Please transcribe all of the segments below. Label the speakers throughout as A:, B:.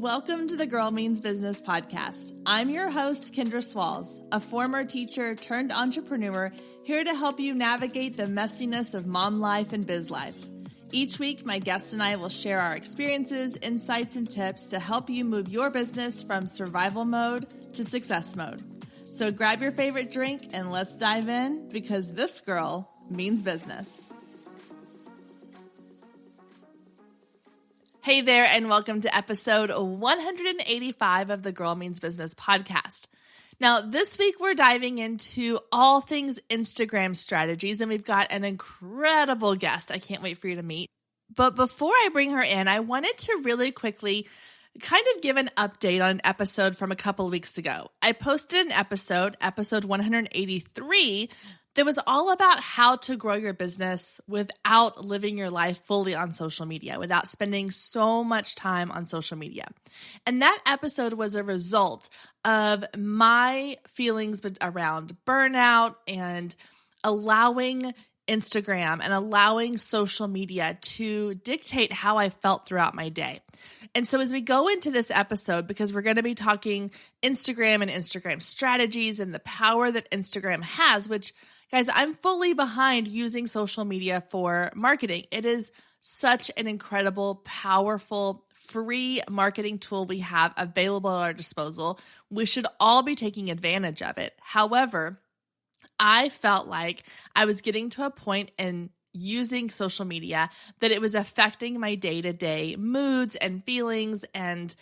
A: Welcome to the Girl Means Business podcast. I'm your host, Kendra Swalls, a former teacher turned entrepreneur, here to help you navigate the messiness of mom life and biz life. Each week, my guest and I will share our experiences, insights, and tips to help you move your business from survival mode to success mode. So grab your favorite drink and let's dive in, because this girl means business. Hey there, and welcome to episode 185 of the Girl Means Business podcast. Now, this week we're diving into all things Instagram strategies, and we've got an incredible guest I can't wait for you to meet. But before I bring her in, I wanted to really quickly kind of give an update on an episode from a couple of weeks ago. I posted an episode 183, that was all about how to grow your business without living your life fully on social media, without spending so much time on social media. And that episode was a result of my feelings around burnout and allowing Instagram and allowing social media to dictate how I felt throughout my day. And so as we go into this episode, because we're going to be talking Instagram and Instagram strategies and the power that Instagram has, which, guys, I'm fully behind using social media for marketing. It is such an incredible, powerful, free marketing tool we have available at our disposal. We should all be taking advantage of it. However, I felt like I was getting to a point in using social media that it was affecting my day-to-day moods and feelings and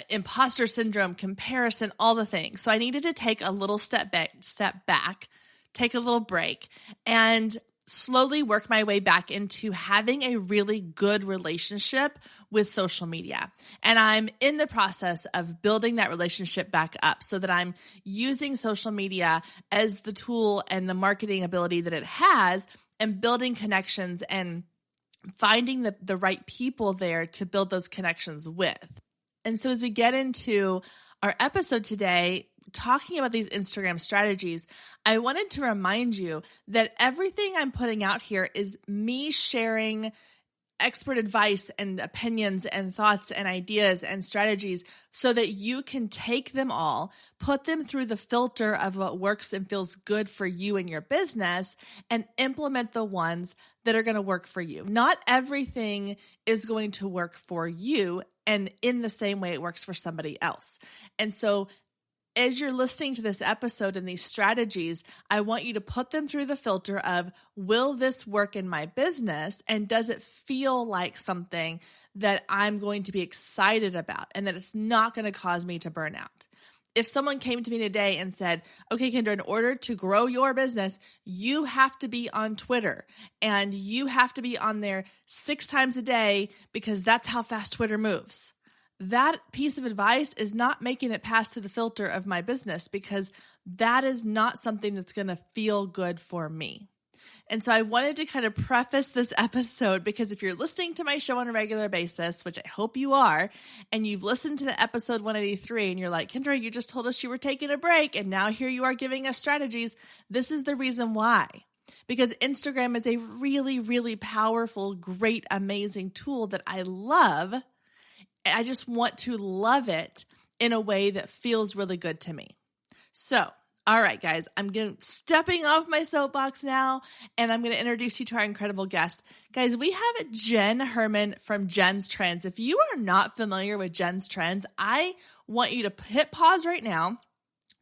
A: imposter syndrome, comparison, all the things. So I needed to take a little step back, take a little break, and slowly work my way back into having a really good relationship with social media. And I'm in the process of building that relationship back up so that I'm using social media as the tool and the marketing ability that it has, and building connections and finding the right people there to build those connections with. And so as we get into our episode today, talking about these Instagram strategies, I wanted to remind you that everything I'm putting out here is me sharing expert advice and opinions and thoughts and ideas and strategies so that you can take them all, put them through the filter of what works and feels good for you and your business, and implement the ones that are going to work for you. Not everything is going to work for you and in the same way it works for somebody else. And so as you're listening to this episode and these strategies, I want you to put them through the filter of, will this work in my business? And does it feel like something that I'm going to be excited about and that it's not going to cause me to burn out? If someone came to me today and said, okay, Kendra, in order to grow your business, you have to be on Twitter and you have to be on there 6 times a day because that's how fast Twitter moves. That piece of advice is not making it pass through the filter of my business, because that is not something that's going to feel good for me. And so I wanted to kind of preface this episode, because if you're listening to my show on a regular basis, which I hope you are, and you've listened to the episode 183 and you're like, Kendra, you just told us you were taking a break and now here you are giving us strategies. This is the reason why. Because Instagram is a really, really powerful, great, amazing tool that I love. I just want to love it in a way that feels really good to me. So, all right, guys, I'm stepping off my soapbox now, and I'm going to introduce you to our incredible guest. Guys, we have Jenn Herman from Jenn's Trends. If you are not familiar with Jenn's Trends, I want you to hit pause right now.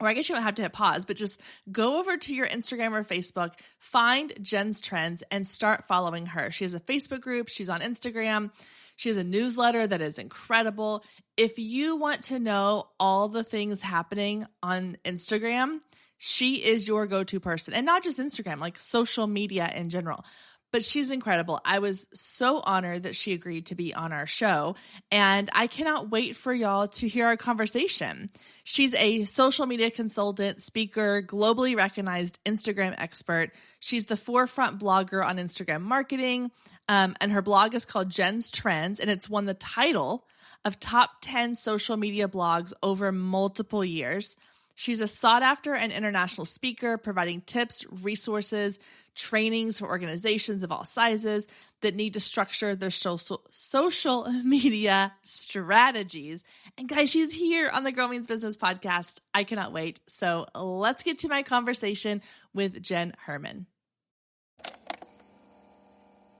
A: Or I guess you don't have to hit pause, but just go over to your Instagram or Facebook, find Jenn's Trends, and start following her. She has a Facebook group. She's on Instagram. She has a newsletter that is incredible. If you want to know all the things happening on Instagram, she is your go-to person. And not just Instagram, like social media in general. But she's incredible. I was so honored that she agreed to be on our show, and I cannot wait for y'all to hear our conversation. She's a social media consultant, speaker, globally recognized Instagram expert. She's the forefront blogger on Instagram marketing, and her blog is called Jenn's Trends, and it's won the title of top 10 social media blogs over multiple years. She's a sought after and international speaker, providing tips, resources, trainings for organizations of all sizes that need to structure their social media strategies. And guys, she's here on the Girl Means Business podcast. I cannot wait. So let's get to my conversation with Jenn Herman.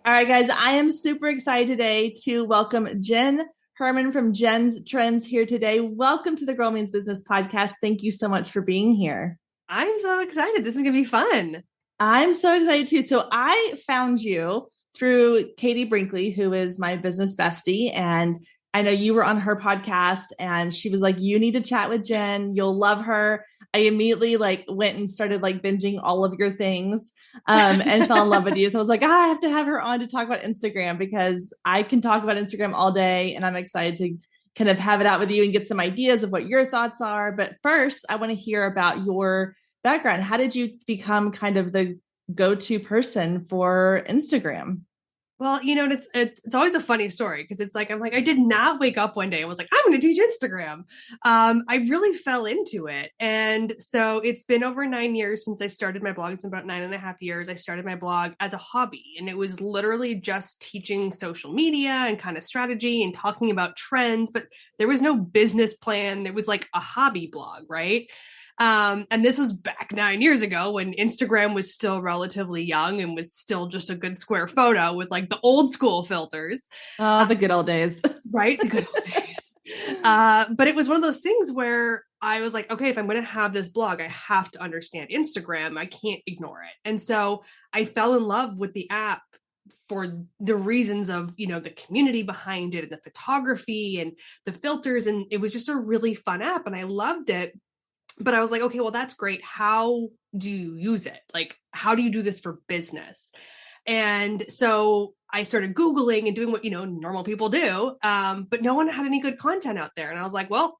A: All right, guys, I am super excited today to welcome Jenn Herman from Jenn's Trends here today. Welcome to the Girl Means Business podcast. Thank you so much for being here.
B: I'm so excited. This is going to be fun.
A: I'm so excited too. So I found you through Katie Brinkley, who is my business bestie. And I know you were on her podcast and she was like, you need to chat with Jenn. You'll love her. I immediately went and started binging all of your things and fell in love with you. So I was like, I have to have her on to talk about Instagram because I can talk about Instagram all day. And I'm excited to kind of have it out with you and get some ideas of what your thoughts are. But first, I want to hear about your background. How did you become kind of the go-to person for Instagram?
B: Well, it's always a funny story because I'm like, I did not wake up one day and was like, I'm going to teach Instagram. I really fell into it. And so it's been over 9 years since I started my blog. It's been about 9.5 years. I started my blog as a hobby, and it was literally just teaching social media and kind of strategy and talking about trends, but there was no business plan. There was like a hobby blog, right? And this was back 9 years ago when Instagram was still relatively young and was still just a good square photo with the old school filters.
A: Oh, the good old days.
B: Right? The good old days. But it was one of those things where I was like, okay, if I'm going to have this blog, I have to understand Instagram. I can't ignore it. And so I fell in love with the app for the reasons of, the community behind it and the photography and the filters. And it was just a really fun app and I loved it. But I was like, okay, well, that's great. How do you use it? How do you do this for business? And so I started Googling and doing what, normal people do. But no one had any good content out there. And I was like, well,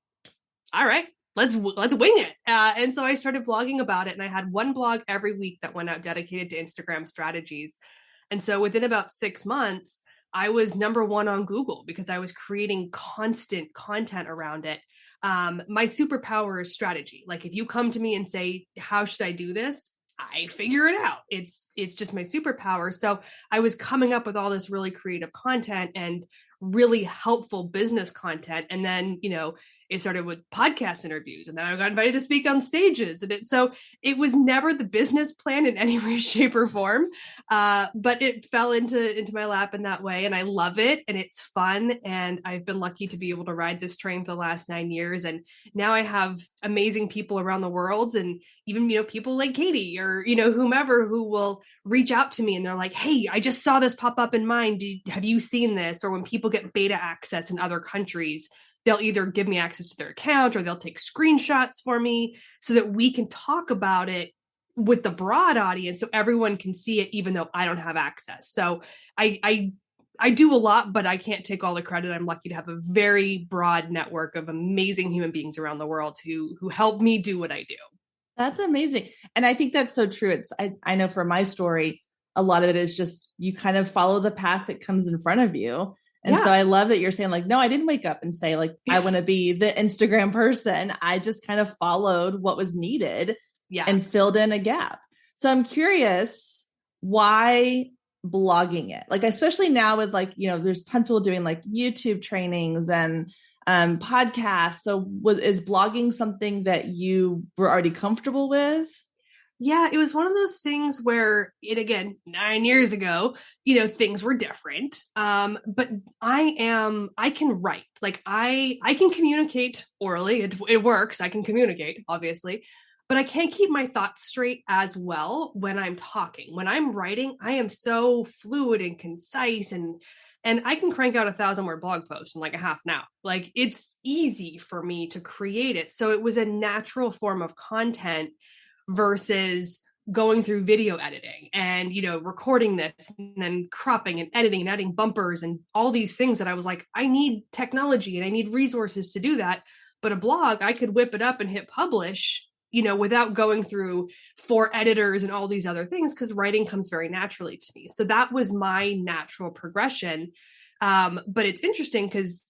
B: all right, let's wing it. And so I started blogging about it. And I had one blog every week that went out dedicated to Instagram strategies. And so within about 6 months, I was number one on Google because I was creating constant content around it. My superpower is strategy. If you come to me and say, how should I do this? I figure it out. It's just my superpower. So I was coming up with all this really creative content and really helpful business content. And then, it started with podcast interviews and then I got invited to speak on stages. And so it was never the business plan in any way, shape or form. But it fell into my lap in that way. And I love it. And it's fun. And I've been lucky to be able to ride this train for the last 9 years. And now I have amazing people around the world and even, people like Katie or, whomever who will reach out to me and they're like, hey, I just saw this pop up in mine. Have you seen this? Or when people get beta access in other countries, they'll either give me access to their account or they'll take screenshots for me so that we can talk about it with the broad audience so everyone can see it, even though I don't have access. So I do a lot, but I can't take all the credit. I'm lucky to have a very broad network of amazing human beings around the world who help me do what I do.
A: That's amazing. And I think that's so true. I know for my story, a lot of it is just you kind of follow the path that comes in front of you. And so I love that you're saying no, I didn't wake up and say I want to be the Instagram person. I just kind of followed what was needed and filled in a gap. So I'm curious why blogging it, especially now with there's tons of people doing YouTube trainings and podcasts. So is blogging something that you were already comfortable with?
B: Yeah, it was one of those things where again, 9 years ago, things were different. But I can write, I can communicate orally. It works. I can communicate, obviously, but I can't keep my thoughts straight as well when I'm talking. When I'm writing, I am so fluid and concise and I can crank out 1,000-word blog post in a half an hour. It's easy for me to create it. So it was a natural form of content versus going through video editing and, recording this and then cropping and editing and adding bumpers and all these things that I was like, I need technology and I need resources to do that. But a blog, I could whip it up and hit publish, without going through 4 editors and all these other things, because writing comes very naturally to me. So that was my natural progression. But it's interesting because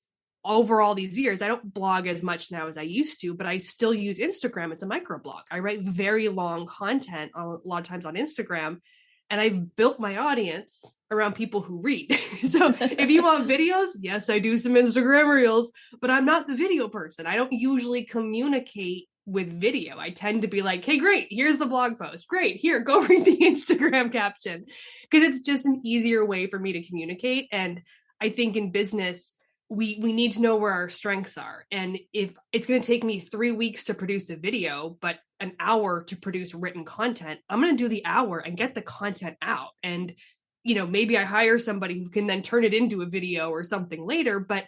B: over all these years, I don't blog as much now as I used to, but I still use Instagram as a microblog. I write very long content a lot of times on Instagram, and I've built my audience around people who read. So if you want videos, yes, I do some Instagram reels, but I'm not the video person. I don't usually communicate with video. I tend to be like, hey, great, here's the blog post. Great, here, go read the Instagram caption. Because it's just an easier way for me to communicate. And I think in business, we need to know where our strengths are. And if it's going to take me 3 weeks to produce a video, but an hour to produce written content, I'm going to do the hour and get the content out. And, maybe I hire somebody who can then turn it into a video or something later, but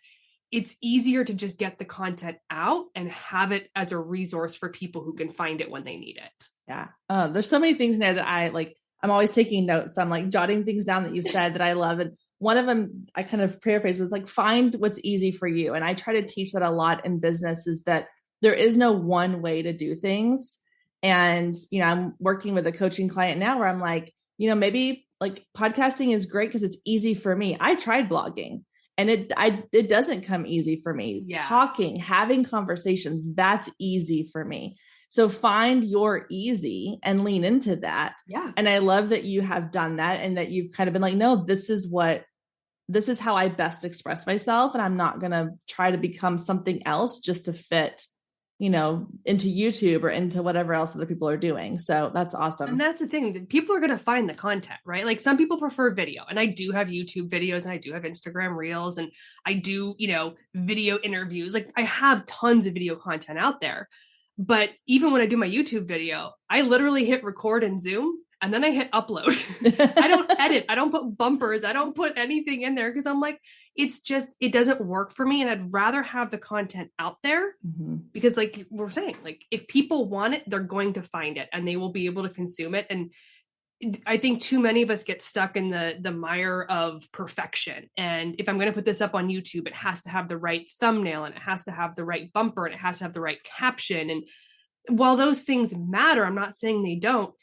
B: it's easier to just get the content out and have it as a resource for people who can find it when they need it.
A: Yeah. There's so many things in there that I'm always taking notes. So I'm like jotting things down that you said that I love. And one of them I kind of paraphrased was like, find what's easy for you. And I try to teach that a lot in business, is that there is no one way to do things. And, I'm working with a coaching client now where I'm like, maybe like podcasting is great because it's easy for me. I tried blogging and it doesn't come easy for me.
B: Yeah.
A: Talking, having conversations, that's easy for me. So find your easy and lean into that.
B: Yeah.
A: And I love that you have done that and that you've kind of been like, no, this is how I best express myself. And I'm not going to try to become something else just to fit, into YouTube or into whatever else other people are doing. So that's awesome.
B: And that's the thing, people are going to find the content, right? Like some people prefer video, and I do have YouTube videos and I do have Instagram reels and I do, video interviews. Like I have tons of video content out there. But even when I do my YouTube video, I literally hit record in Zoom and then I hit upload. I don't edit. I don't put bumpers. I don't put anything in there because I'm like, it doesn't work for me. And I'd rather have the content out there because like we're saying, like if people want it, they're going to find it and they will be able to consume it. And I think too many of us get stuck in the mire of perfection. And if I'm going to put this up on YouTube, it has to have the right thumbnail and it has to have the right bumper and it has to have the right caption. And while those things matter, I'm not saying they don't.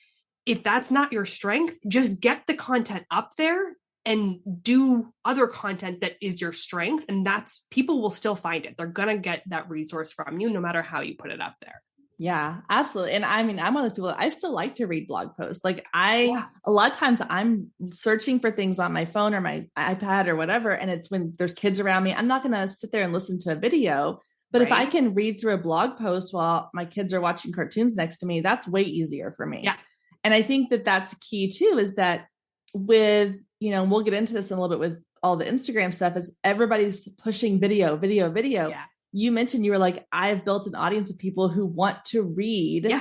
B: If that's not your strength, just get the content up there and do other content that is your strength. And people will still find it. They're going to get that resource from you no matter how you put it up there.
A: Yeah, absolutely. And I mean, I'm one of those people that I still like to read blog posts. Like a lot of times I'm searching for things on my phone or my iPad or whatever. And it's when there's kids around me, I'm not going to sit there and listen to a video. But if I can read through a blog post while my kids are watching cartoons next to me, that's way easier for me.
B: Yeah.
A: And I think that that's key too, is that with, we'll get into this in a little bit with all the Instagram stuff, is everybody's pushing video.
B: Yeah.
A: You mentioned you were like, I've built an audience of people who want to read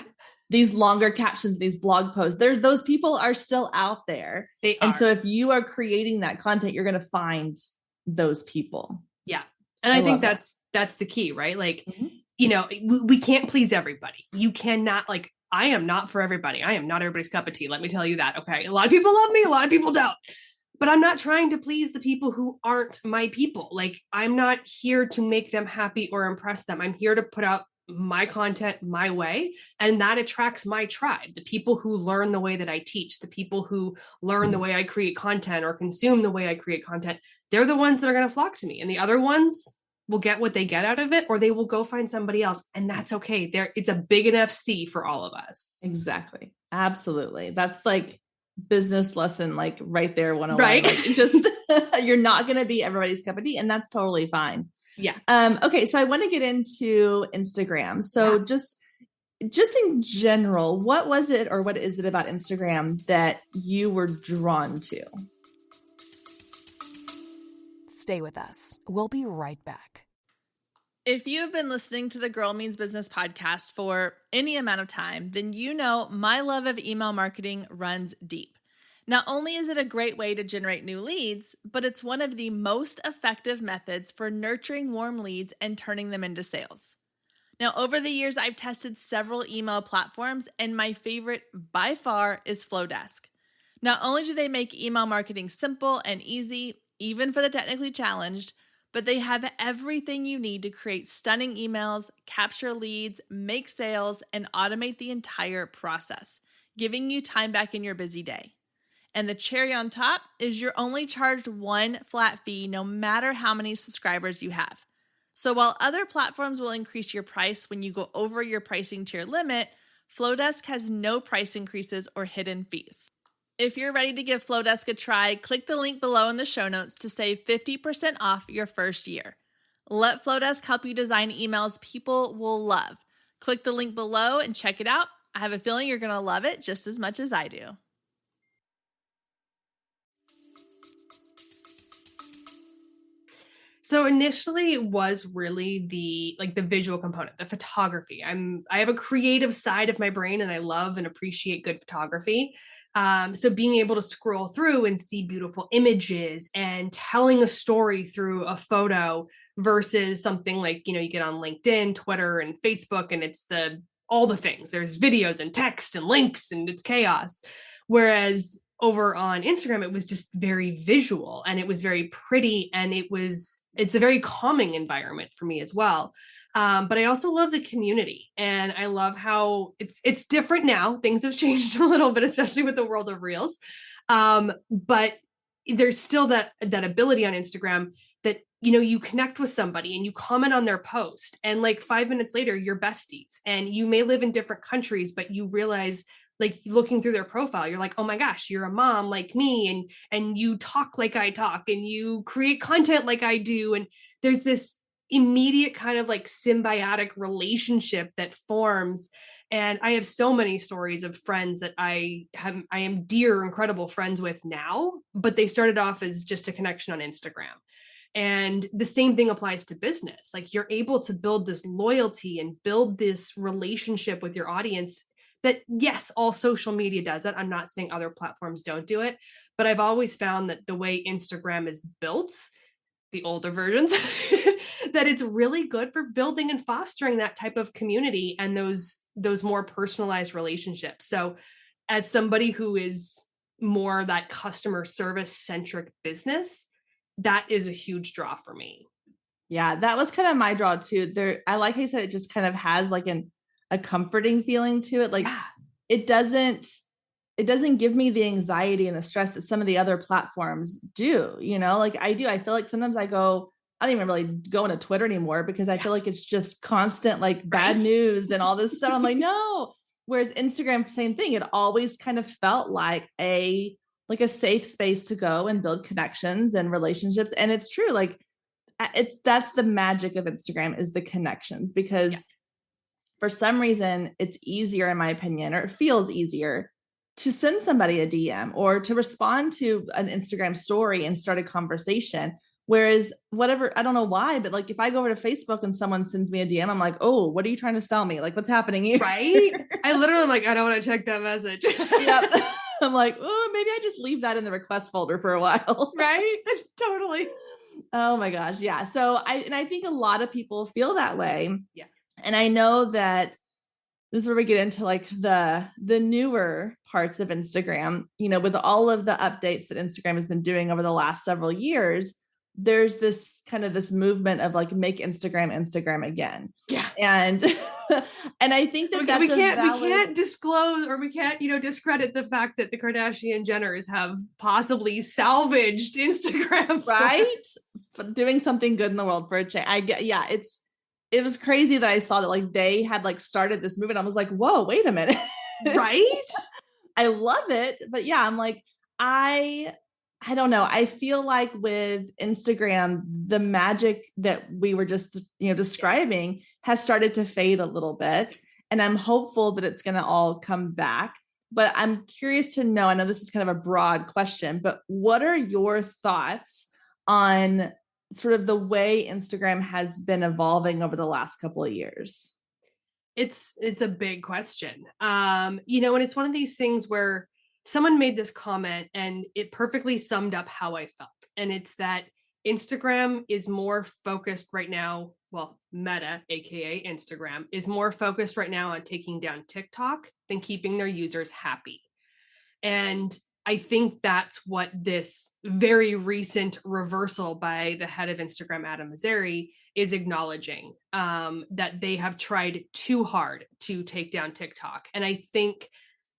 A: these longer captions, these blog posts. Those people are still out there. And so if you are creating that content, you're going to find those people.
B: Yeah. And I think that's the key, right? Like, we can't please everybody. You cannot, like, I am not for everybody. I am not everybody's cup of tea. Let me tell you that. Okay. A lot of people love me. A lot of people don't. But I'm not trying to please the people who aren't my people. Like, I'm not here to make them happy or impress them. I'm here to put out my content my way. And that attracts my tribe, the people who learn the way that I teach, the people who learn the way I create content or consume the way I create content. They're the ones that are going to flock to me. And the other ones will get what they get out of it, or they will go find somebody else. And that's okay. It's a big enough sea for all of us.
A: Exactly. Absolutely. That's like business lesson, like right there, 101.
B: Right.
A: Like just, you're not going to be everybody's cup of tea, and that's totally fine.
B: Yeah.
A: Okay. So I want to get into Instagram. So just in general, what was it, or what is it about Instagram that you were drawn to?
C: Stay with us. We'll be right back.
A: If you have been listening to the Girl Means Business podcast for any amount of time, then you know my love of email marketing runs deep. Not only is it a great way to generate new leads, but it's one of the most effective methods for nurturing warm leads and turning them into sales. Now, over the years, I've tested several email platforms, and my favorite by far is Flowdesk. Not only do they make email marketing simple and easy, even for the technically challenged, but they have everything you need to create stunning emails, capture leads, make sales, and automate the entire process, giving you time back in your busy day. And the cherry on top is you're only charged one flat fee no matter how many subscribers you have. So while other platforms will increase your price when you go over your pricing tier limit, Flowdesk has no price increases or hidden fees. If you're ready to give Flowdesk a try, click the link below in the show notes to save 50% off your first year. Let Flowdesk help you design emails people will love. Click the link below and check it out. I have a feeling you're going to love it just as much as I do.
B: So initially it was really the visual component, the photography. I have a creative side of my brain and I love and appreciate good photography. So being able to scroll through and see beautiful images and telling a story through a photo versus something like, you get on LinkedIn, Twitter, and Facebook, and it's all the things. There's videos and text and links and it's chaos. Whereas over on Instagram, it was just very visual and it was very pretty and it's a very calming environment for me as well. But I also love the community and I love how it's different now. Things have changed a little bit, especially with the world of Reels. But there's still that ability on Instagram that, you connect with somebody and you comment on their post and like 5 minutes later, you're besties and you may live in different countries, but you realize like looking through their profile, you're like, oh my gosh, you're a mom like me. And you talk like I talk and you create content like I do. And there's this immediate kind of like symbiotic relationship that forms. And I have so many stories of friends that I am dear, incredible friends with now, but they started off as just a connection on Instagram. And the same thing applies to business. Like you're able to build this loyalty and build this relationship with your audience that, yes, all social media does it. I'm not saying other platforms don't do it, but I've always found that the way Instagram is built, the older versions, that it's really good for building and fostering that type of community and those more personalized relationships. So as somebody who is more that customer service centric business, that is a huge draw for me.
A: Yeah, that was kind of my draw too. I like how you said it just kind of has like a comforting feeling to it. Like it doesn't give me the anxiety and the stress that some of the other platforms do, like I do. I feel like sometimes I don't even really go into Twitter anymore because I feel like it's just constant, like bad news and all this stuff. I'm like, no. Whereas Instagram, same thing. It always kind of felt like a safe space to go and build connections and relationships. And it's true. Like that's the magic of Instagram is the connections because for some reason it's easier, in my opinion, or it feels easier to send somebody a DM or to respond to an Instagram story and start a conversation. Whereas whatever, I don't know why, but like if I go over to Facebook and someone sends me a DM, I'm like, oh, what are you trying to sell me? Like what's happening here?
B: Right? I literally am like, I don't want to check that message.
A: Yep. I'm like, oh, maybe I just leave that in the request folder for a while.
B: Right? Totally.
A: Oh my gosh. Yeah. So I think a lot of people feel that way.
B: Yeah.
A: And I know that this is where we get into like the newer parts of Instagram, with all of the updates that Instagram has been doing over the last several years, there's this kind of this movement of like, make Instagram again.
B: Yeah.
A: And, and I think that
B: we can't disclose or we can't, discredit the fact that the Kardashian Jenners have possibly salvaged Instagram.
A: Right. Doing something good in the world for a change. It was crazy that I saw that like they had like started this movement. I was like, whoa, wait a minute.
B: Right?
A: I love it. But yeah, I'm like, I don't know. I feel like with Instagram, the magic that we were just, describing has started to fade a little bit. And I'm hopeful that it's going to all come back. But I'm curious to know, I know this is kind of a broad question, but what are your thoughts on sort of the way Instagram has been evolving over the last couple of years?
B: It's a big question. And it's one of these things where someone made this comment and it perfectly summed up how I felt. And it's that Instagram is more focused right now. Well, Meta, AKA Instagram, is more focused right now on taking down TikTok than keeping their users happy. And I think that's what this very recent reversal by the head of Instagram, Adam Mosseri, is acknowledging, that they have tried too hard to take down TikTok. And I think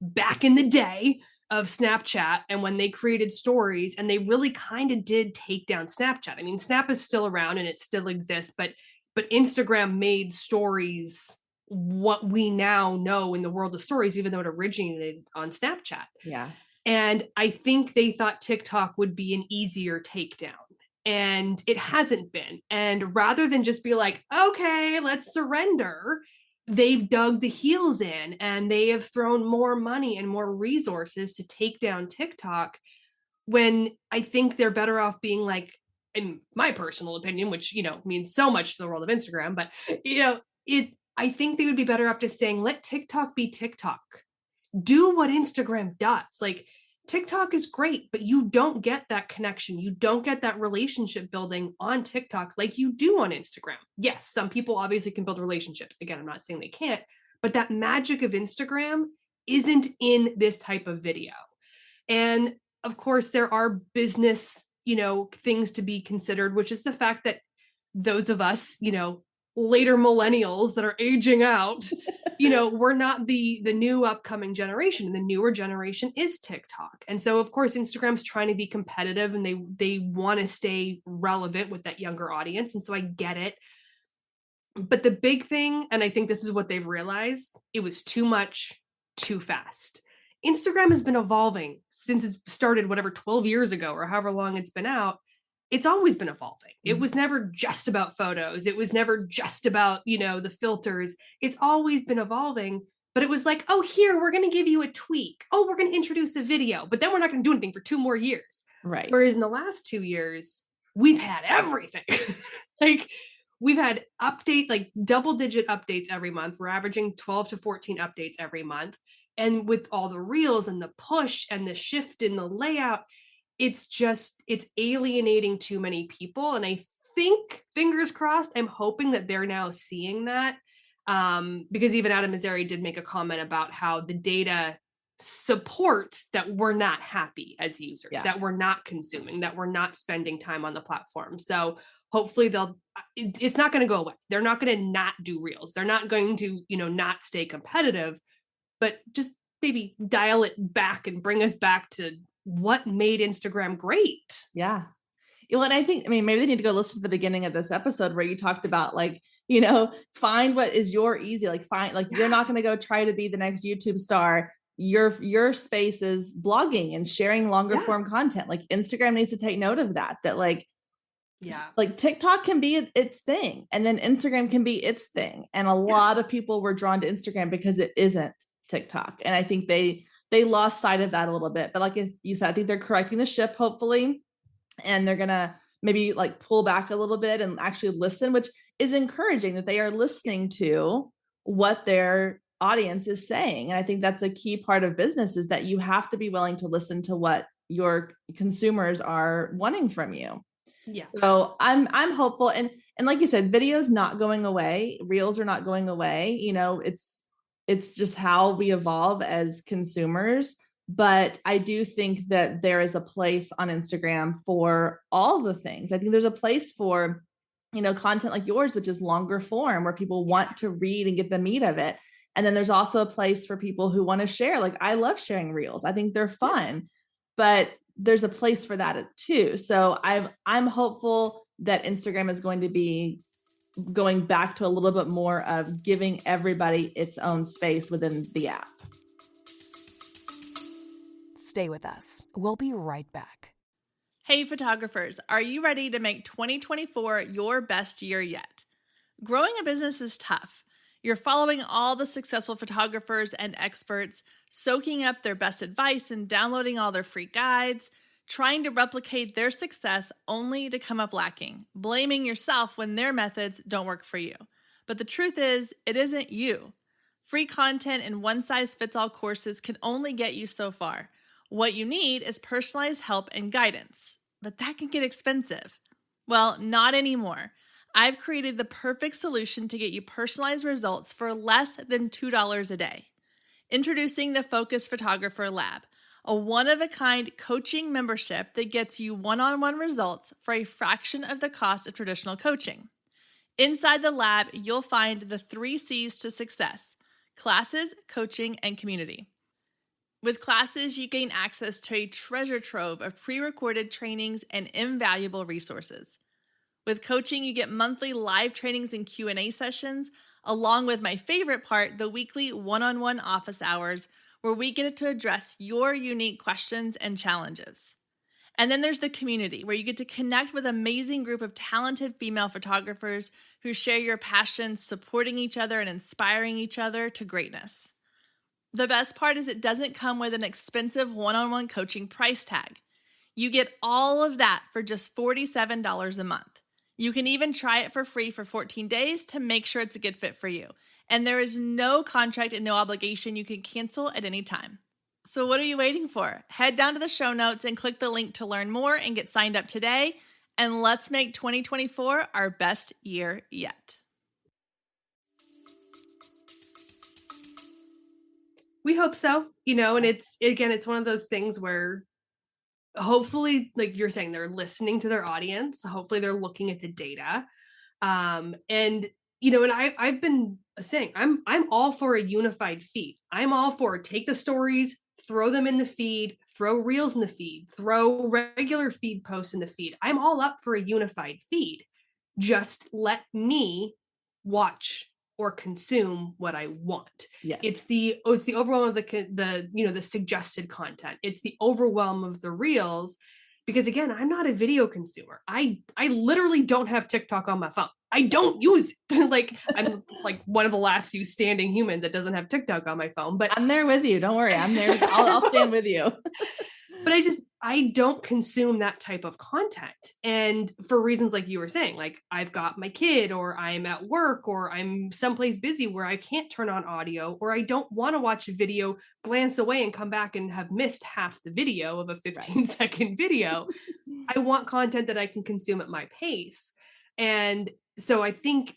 B: back in the day of Snapchat and when they created stories, and they really kind of did take down Snapchat. I mean, Snap is still around and it still exists, but but Instagram made stories what we now know in the world of stories, even though it originated on Snapchat.
A: Yeah.
B: And I think they thought TikTok would be an easier takedown. And it hasn't been. And rather than just be like, okay, let's surrender, they've dug the heels in and they have thrown more money and more resources to take down TikTok, when I think they're better off being like, in my personal opinion, which, means so much to the world of Instagram, but, I think they would be better off just saying, let TikTok be TikTok. Do what Instagram does. Like, TikTok is great, but you don't get that connection. You don't get that relationship building on TikTok like you do on Instagram. Yes, some people obviously can build relationships. Again, I'm not saying they can't, but that magic of Instagram isn't in this type of video. And of course, there are business, things to be considered, which is the fact that those of us, later millennials that are aging out, we're not the new upcoming generation. The newer generation is TikTok. And so of course Instagram's trying to be competitive and they want to stay relevant with that younger audience. And so I get it. But the big thing, and I think this is what they've realized, it was too much, too fast. Instagram has been evolving since it started, whatever, 12 years ago or however long it's been out. It's always been evolving. It was never just about photos. It was never just about, the filters. It's always been evolving, but it was like, oh, here, we're going to give you a tweak. Oh, we're going to introduce a video, but then we're not going to do anything for 2 more years.
A: Right.
B: Whereas in the last 2 years, we've had everything. Like, we've had double-digit updates every month. We're averaging 12 to 14 updates every month. And with all the reels and the push and the shift in the layout, it's alienating too many people. And I think, fingers crossed, I'm hoping that they're now seeing that. Because even Adam Mazzari did make a comment about how the data supports that we're not happy as users, that we're not consuming, that we're not spending time on the platform. So hopefully it's not going to go away. They're not going to not do reels. They're not going to, not stay competitive, but just maybe dial it back and bring us back to what made Instagram great.
A: Yeah. Well, and I think, maybe they need to go listen to the beginning of this episode where you talked about find what is your easy, you're not going to go try to be the next YouTube star. Your space is blogging and sharing longer form content. Like, Instagram needs to take note of that TikTok can be its thing and then Instagram can be its thing. And a lot of people were drawn to Instagram because it isn't TikTok. And I think they lost sight of that a little bit, but like you said, I think they're correcting the ship, hopefully. And they're going to maybe pull back a little bit and actually listen, which is encouraging that they are listening to what their audience is saying. And I think that's a key part of business, is that you have to be willing to listen to what your consumers are wanting from you.
B: Yeah.
A: So I'm hopeful. And like you said, video's not going away. Reels are not going away. It's just how we evolve as consumers. But I do think that there is a place on Instagram for all the things. I think there's a place for, content like yours, which is longer form, where people want to read and get the meat of it. And then there's also a place for people who want to share. Like, I love sharing reels. I think they're fun, but there's a place for that too. So I'm hopeful that Instagram is going to be going back to a little bit more of giving everybody its own space within the app.
C: Stay with us. We'll be right back.
A: Hey photographers, are you ready to make 2024 your best year yet? Growing a business is tough. You're following all the successful photographers and experts, soaking up their best advice and downloading all their free guides, trying to replicate their success only to come up lacking, blaming yourself when their methods don't work for you. But the truth is, it isn't you. Free content and one-size-fits-all courses can only get you so far. What you need is personalized help and guidance, but that can get expensive. Well, not anymore. I've created the perfect solution to get you personalized results for less than $2 a day. Introducing the Focus Photographer Lab, a one-of-a-kind coaching membership that gets you one-on-one results for a fraction of the cost of traditional coaching. Inside the lab, you'll find the 3 C's to success: classes, coaching, and community. With classes, you gain access to a treasure trove of pre-recorded trainings and invaluable resources. With coaching, you get monthly live trainings and Q&A sessions, along with my favorite part, the weekly one-on-one office hours, where we get to address your unique questions and challenges. And then there's the community, where you get to connect with an amazing group of talented female photographers who share your passion, supporting each other and inspiring each other to greatness. The best part is it doesn't come with an expensive one-on-one coaching price tag. You get all of that for just $47 a month. You can even try it for free for 14 days to make sure it's a good fit for you. And there is no contract and no obligation. You can cancel at any time. So what are you waiting for? Head down to the show notes and click the link to learn more and get signed up today. And let's make 2024 our best year yet.
B: We hope so, and it's one of those things where hopefully, like you're saying, they're listening to their audience. Hopefully they're looking at the data. And I've been saying, I'm all for a unified feed. I'm all for take the stories, throw them in the feed, throw reels in the feed, throw regular feed posts in the feed. I'm all up for a unified feed. Just let me watch or consume what I want.
A: Yes.
B: It's the overwhelm of the suggested content. It's the overwhelm of the reels, because again, I'm not a video consumer. I literally don't have TikTok on my phone. I don't use it. Like I'm like one of the last few standing humans that doesn't have TikTok on my phone, but
A: I'm there with you. Don't worry. I'm there. I'll stand with you.
B: But I don't consume that type of content. And for reasons like you were saying, like I've got my kid, or I'm at work, or I'm someplace busy where I can't turn on audio, or I don't want to watch a video, glance away and come back and have missed half the video of a 15-second video. I want content that I can consume at my pace. And so I think,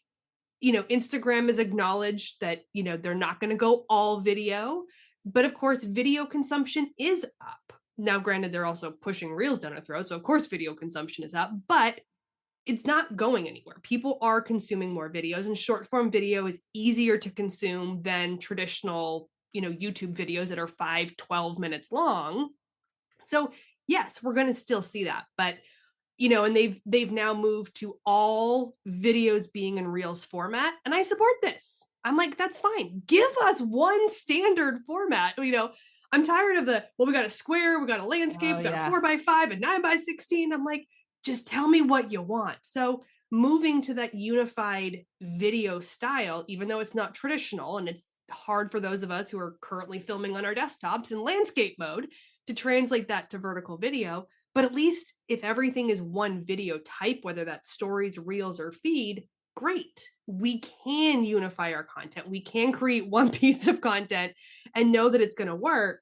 B: Instagram has acknowledged that, they're not going to go all video, but of course, video consumption is up. Now, granted, they're also pushing reels down our throat. So of course, video consumption is up, but it's not going anywhere. People are consuming more videos, and short form video is easier to consume than traditional, YouTube videos that are 5-12 minutes long. So yes, we're going to still see that, but and they've now moved to all videos being in reels format. And I support this. I'm like, that's fine. Give us one standard format. I'm tired of we got a square, we got a landscape, we got a 4x5, a 9x16. I'm like, just tell me what you want. So moving to that unified video style, even though it's not traditional, and it's hard for those of us who are currently filming on our desktops in landscape mode to translate that to vertical video. But at least if everything is one video type, whether that's stories, reels, or feed, great. We can unify our content. We can create one piece of content and know that it's going to work.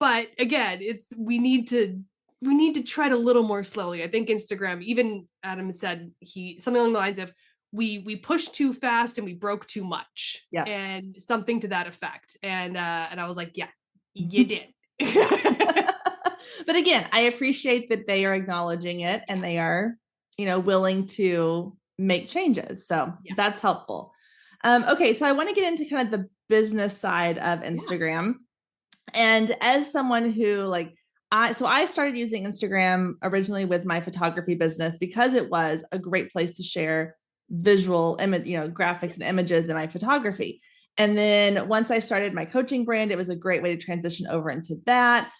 B: But again, we need to tread a little more slowly. I think Instagram, even Adam said something along the lines of, we pushed too fast and we broke too much.
A: Yeah.
B: And something to that effect. And I was like, yeah, you did.
A: But again, I appreciate that they are acknowledging it and they are, willing to make changes. So that's helpful. Okay. So I want to get into kind of the business side of Instagram. And as someone who I started using Instagram originally with my photography business because it was a great place to share visual image, graphics and images in my photography. And then once I started my coaching brand, it was a great way to transition over into that.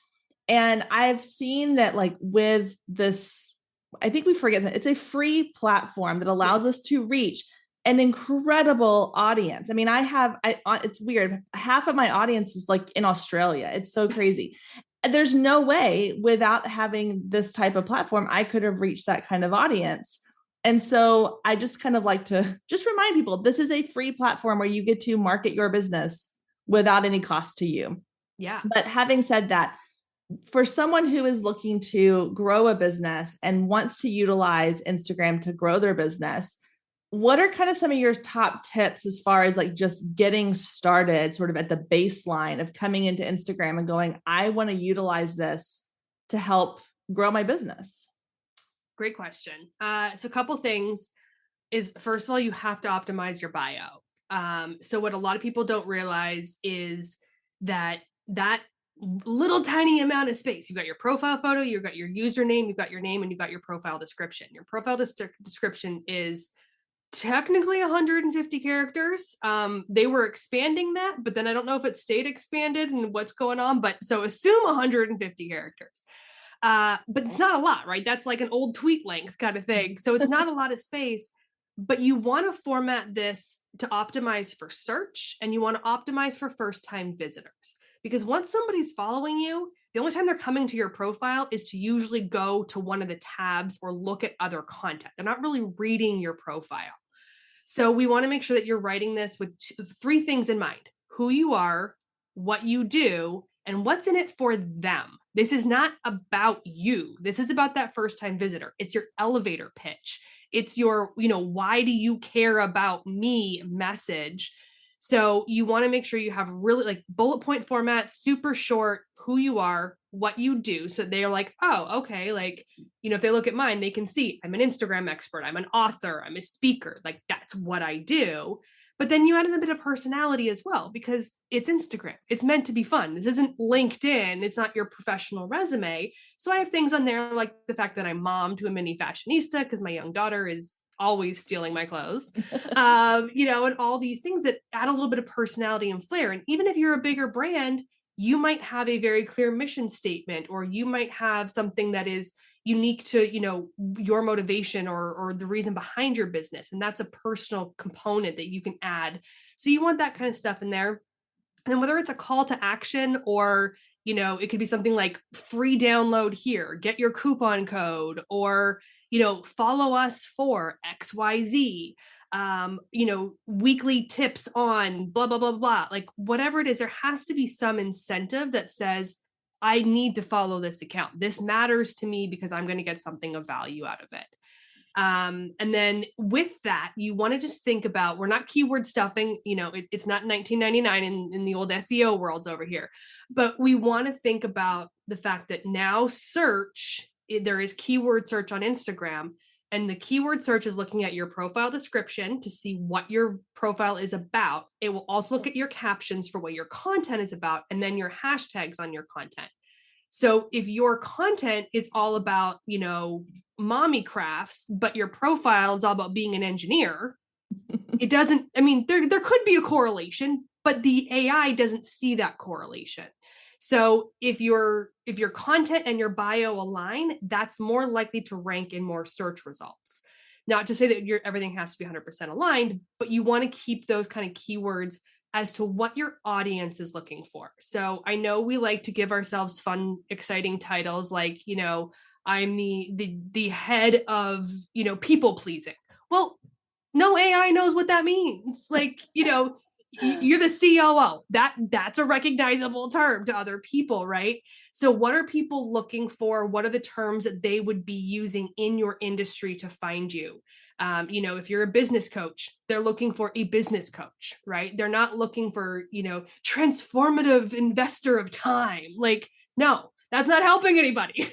A: And I've seen that with this, I think we forget that it's a free platform that allows us to reach an incredible audience. I mean, it's weird. Half of my audience is in Australia. It's so crazy. There's no way without having this type of platform, I could have reached that kind of audience. And so I just kind of like to just remind people, this is a free platform where you get to market your business without any cost to you.
B: Yeah.
A: But having said that, for someone who is looking to grow a business and wants to utilize Instagram to grow their business, what are kind of some of your top tips as far as just getting started, sort of at the baseline of coming into Instagram and going, I want to utilize this to help grow my business?
B: Great question. So a couple things is, first of all, you have to optimize your bio. So what a lot of people don't realize is that little tiny amount of space. You've got your profile photo, you've got your username, you've got your name, and you've got your profile description. Your profile description is technically 150 characters. They were expanding that, but then I don't know if it stayed expanded and what's going on, but so assume 150 characters. But it's not a lot, right? That's like an old tweet length kind of thing. So it's not a lot of space, but you want to format this to optimize for search, and you want to optimize for first-time visitors. Because once somebody's following you, the only time they're coming to your profile is to usually go to one of the tabs or look at other content. They're not really reading your profile. So we want to make sure that you're writing this with three things in mind: who you are, what you do, and what's in it for them. This is not about you. This is about that first-time visitor. It's your elevator pitch. It's your, why do you care about me message. So you want to make sure you have really like bullet point format, super short, who you are, what you do. So they're like, oh, okay. Like, if they look at mine, they can see I'm an Instagram expert. I'm an author. I'm a speaker. Like that's what I do. But then you add in a bit of personality as well, because it's Instagram. It's meant to be fun. This isn't LinkedIn. It's not your professional resume. So I have things on there like the fact that I'm mom to a mini fashionista because my young daughter is always stealing my clothes, and all these things that add a little bit of personality and flair. And even if you're a bigger brand, you might have a very clear mission statement, or you might have something that is unique to, your motivation or the reason behind your business. And that's a personal component that you can add. So you want that kind of stuff in there. And then whether it's a call to action or, it could be something like free download here, get your coupon code, or, follow us for XYZ, weekly tips on blah, blah, blah, blah. Like whatever it is, there has to be some incentive that says, I need to follow this account. This matters to me because I'm going to get something of value out of it. And then with that, you want to just think about, we're not keyword stuffing, it's not 1999 in the old SEO worlds over here, but we want to think about the fact that now there is keyword search on Instagram, and the keyword search is looking at your profile description to see what your profile is about. It will also look at your captions for what your content is about, and then your hashtags on your content. So if your content is all about, mommy crafts, but your profile is all about being an engineer, it doesn't, there could be a correlation, but the AI doesn't see that correlation. So if your content and your bio align, that's more likely to rank in more search results. Not to say that everything has to be 100% aligned, but you want to keep those kind of keywords as to what your audience is looking for. So I know we like to give ourselves fun, exciting titles like, I'm the head of, people pleasing. Well, no AI knows what that means. Like, you're the COO. That's a recognizable term to other people, right? So what are people looking for? What are the terms that they would be using in your industry to find you? If you're a business coach, they're looking for a business coach, right? They're not looking for, transformative investor of time. Like, no, that's not helping anybody.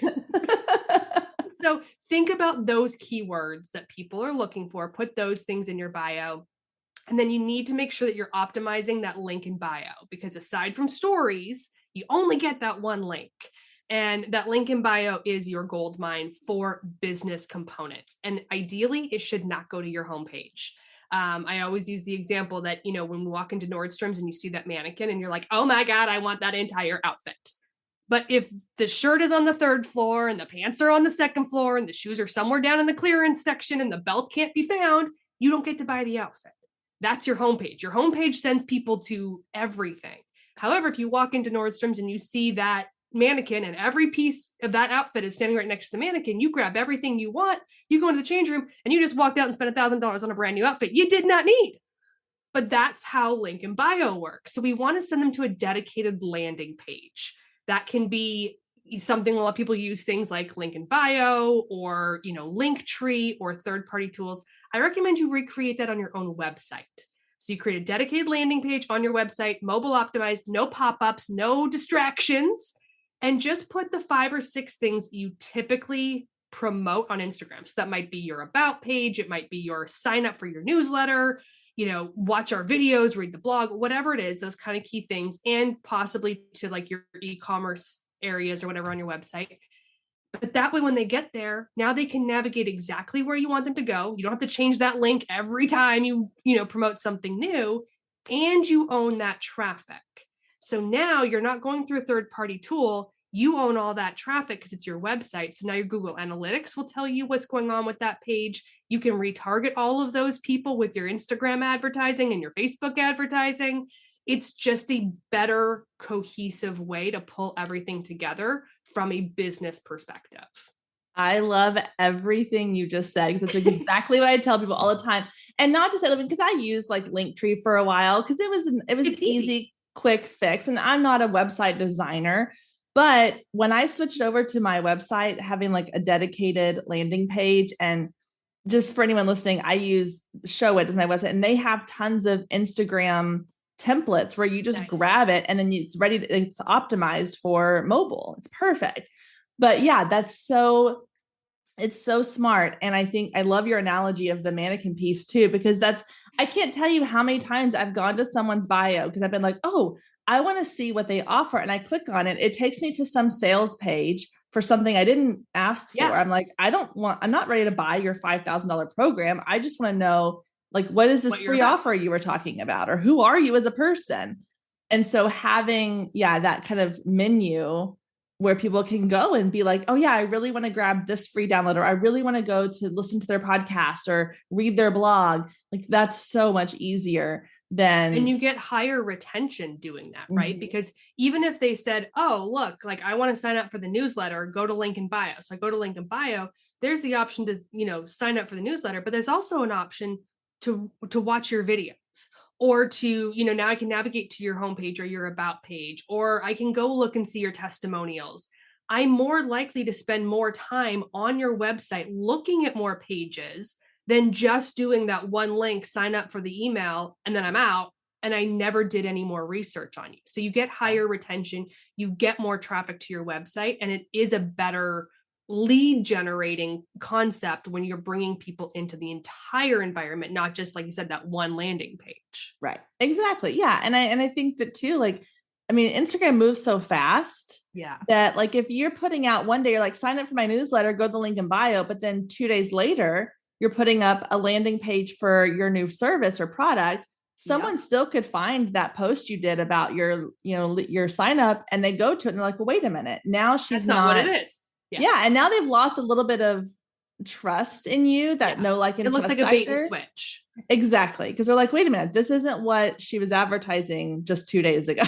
B: So think about those keywords that people are looking for, put those things in your bio. And then you need to make sure that you're optimizing that link in bio, because aside from stories, you only get that one link. And that link in bio is your gold mine for business components. And ideally, it should not go to your homepage. I always use the example that, when we walk into Nordstrom's and you see that mannequin and you're like, oh my God, I want that entire outfit. But if the shirt is on the third floor and the pants are on the second floor and the shoes are somewhere down in the clearance section and the belt can't be found, you don't get to buy the outfit. That's your homepage. Your homepage sends people to everything. However, if you walk into Nordstrom's and you see that mannequin and every piece of that outfit is standing right next to the mannequin, you grab everything you want, you go into the change room, and you just walked out and spent $1,000 on a brand new outfit you did not need. But that's how link in bio works. So we want to send them to a dedicated landing page. That can be something a lot of people use, things like link in bio or, Linktree or third-party tools. I recommend you recreate that on your own website. So you create a dedicated landing page on your website, mobile optimized, no pop-ups, no distractions, and just put the 5 or 6 things you typically promote on Instagram. So that might be your about page. It might be your sign up for your newsletter. watch our videos, read the blog, whatever it is, those kind of key things, and possibly to like your e-commerce areas or whatever on your website. But that way, when they get there, now they can navigate exactly where you want them to go. You don't have to change that link every time you promote something new, and you own that traffic. So now you're not going through a third-party tool. You own all that traffic because it's your website. So now your Google Analytics will tell you what's going on with that page. You can retarget all of those people with your Instagram advertising and your Facebook advertising. It's just a better cohesive way to pull everything together from a business perspective.
A: I love everything you just said because it's exactly what I tell people all the time. And not to say, because I used like Linktree for a while because it was an easy, quick fix. And I'm not a website designer, but when I switched over to my website, having like a dedicated landing page, and just for anyone listening, I use Showit as my website, and they have tons of Instagram templates where you just grab it and then it's ready. It's optimized for mobile. It's perfect. But yeah, it's so smart. And I think I love your analogy of the mannequin piece too, because I can't tell you how many times I've gone to someone's bio because I've been like, oh, I want to see what they offer. And I click on it. It takes me to some sales page for something I didn't ask for. I'm like, I'm not ready to buy your $5,000 program. I just want to know, like, what is this free offer you were talking about? Or who are you as a person? And so having, that kind of menu where people can go and be like, oh yeah, I really want to grab this free download, or I really want to go to listen to their podcast or read their blog. Like that's so much easier than.
B: And you get higher retention doing that, right? Mm-hmm. Because even if they said, oh, look, like I want to sign up for the newsletter, go to link in bio. So I go to link in bio, there's the option to, sign up for the newsletter, but there's also an option to watch your videos, or to, now I can navigate to your homepage or your about page, or I can go look and see your testimonials. I'm more likely to spend more time on your website looking at more pages than just doing that one link, sign up for the email, and then I'm out and I never did any more research on you. So you get higher retention, you get more traffic to your website, and it is a better lead generating concept when you're bringing people into the entire environment, not just, like you said, that one landing page.
A: Right. Exactly. Yeah. And I think that too, like, I mean, Instagram moves so fast that like, if you're putting out one day, you're like, sign up for my newsletter, go to the link in bio, but then 2 days later, you're putting up a landing page for your new service or product. Someone still could find that post you did about your sign up, and they go to it and they're like, well, wait a minute. Now she's
B: not what it is.
A: Yeah. And now they've lost a little bit of trust in you that no, like,
B: it looks like a bait and switch.
A: Exactly. Cause they're like, wait a minute, this isn't what she was advertising just 2 days ago.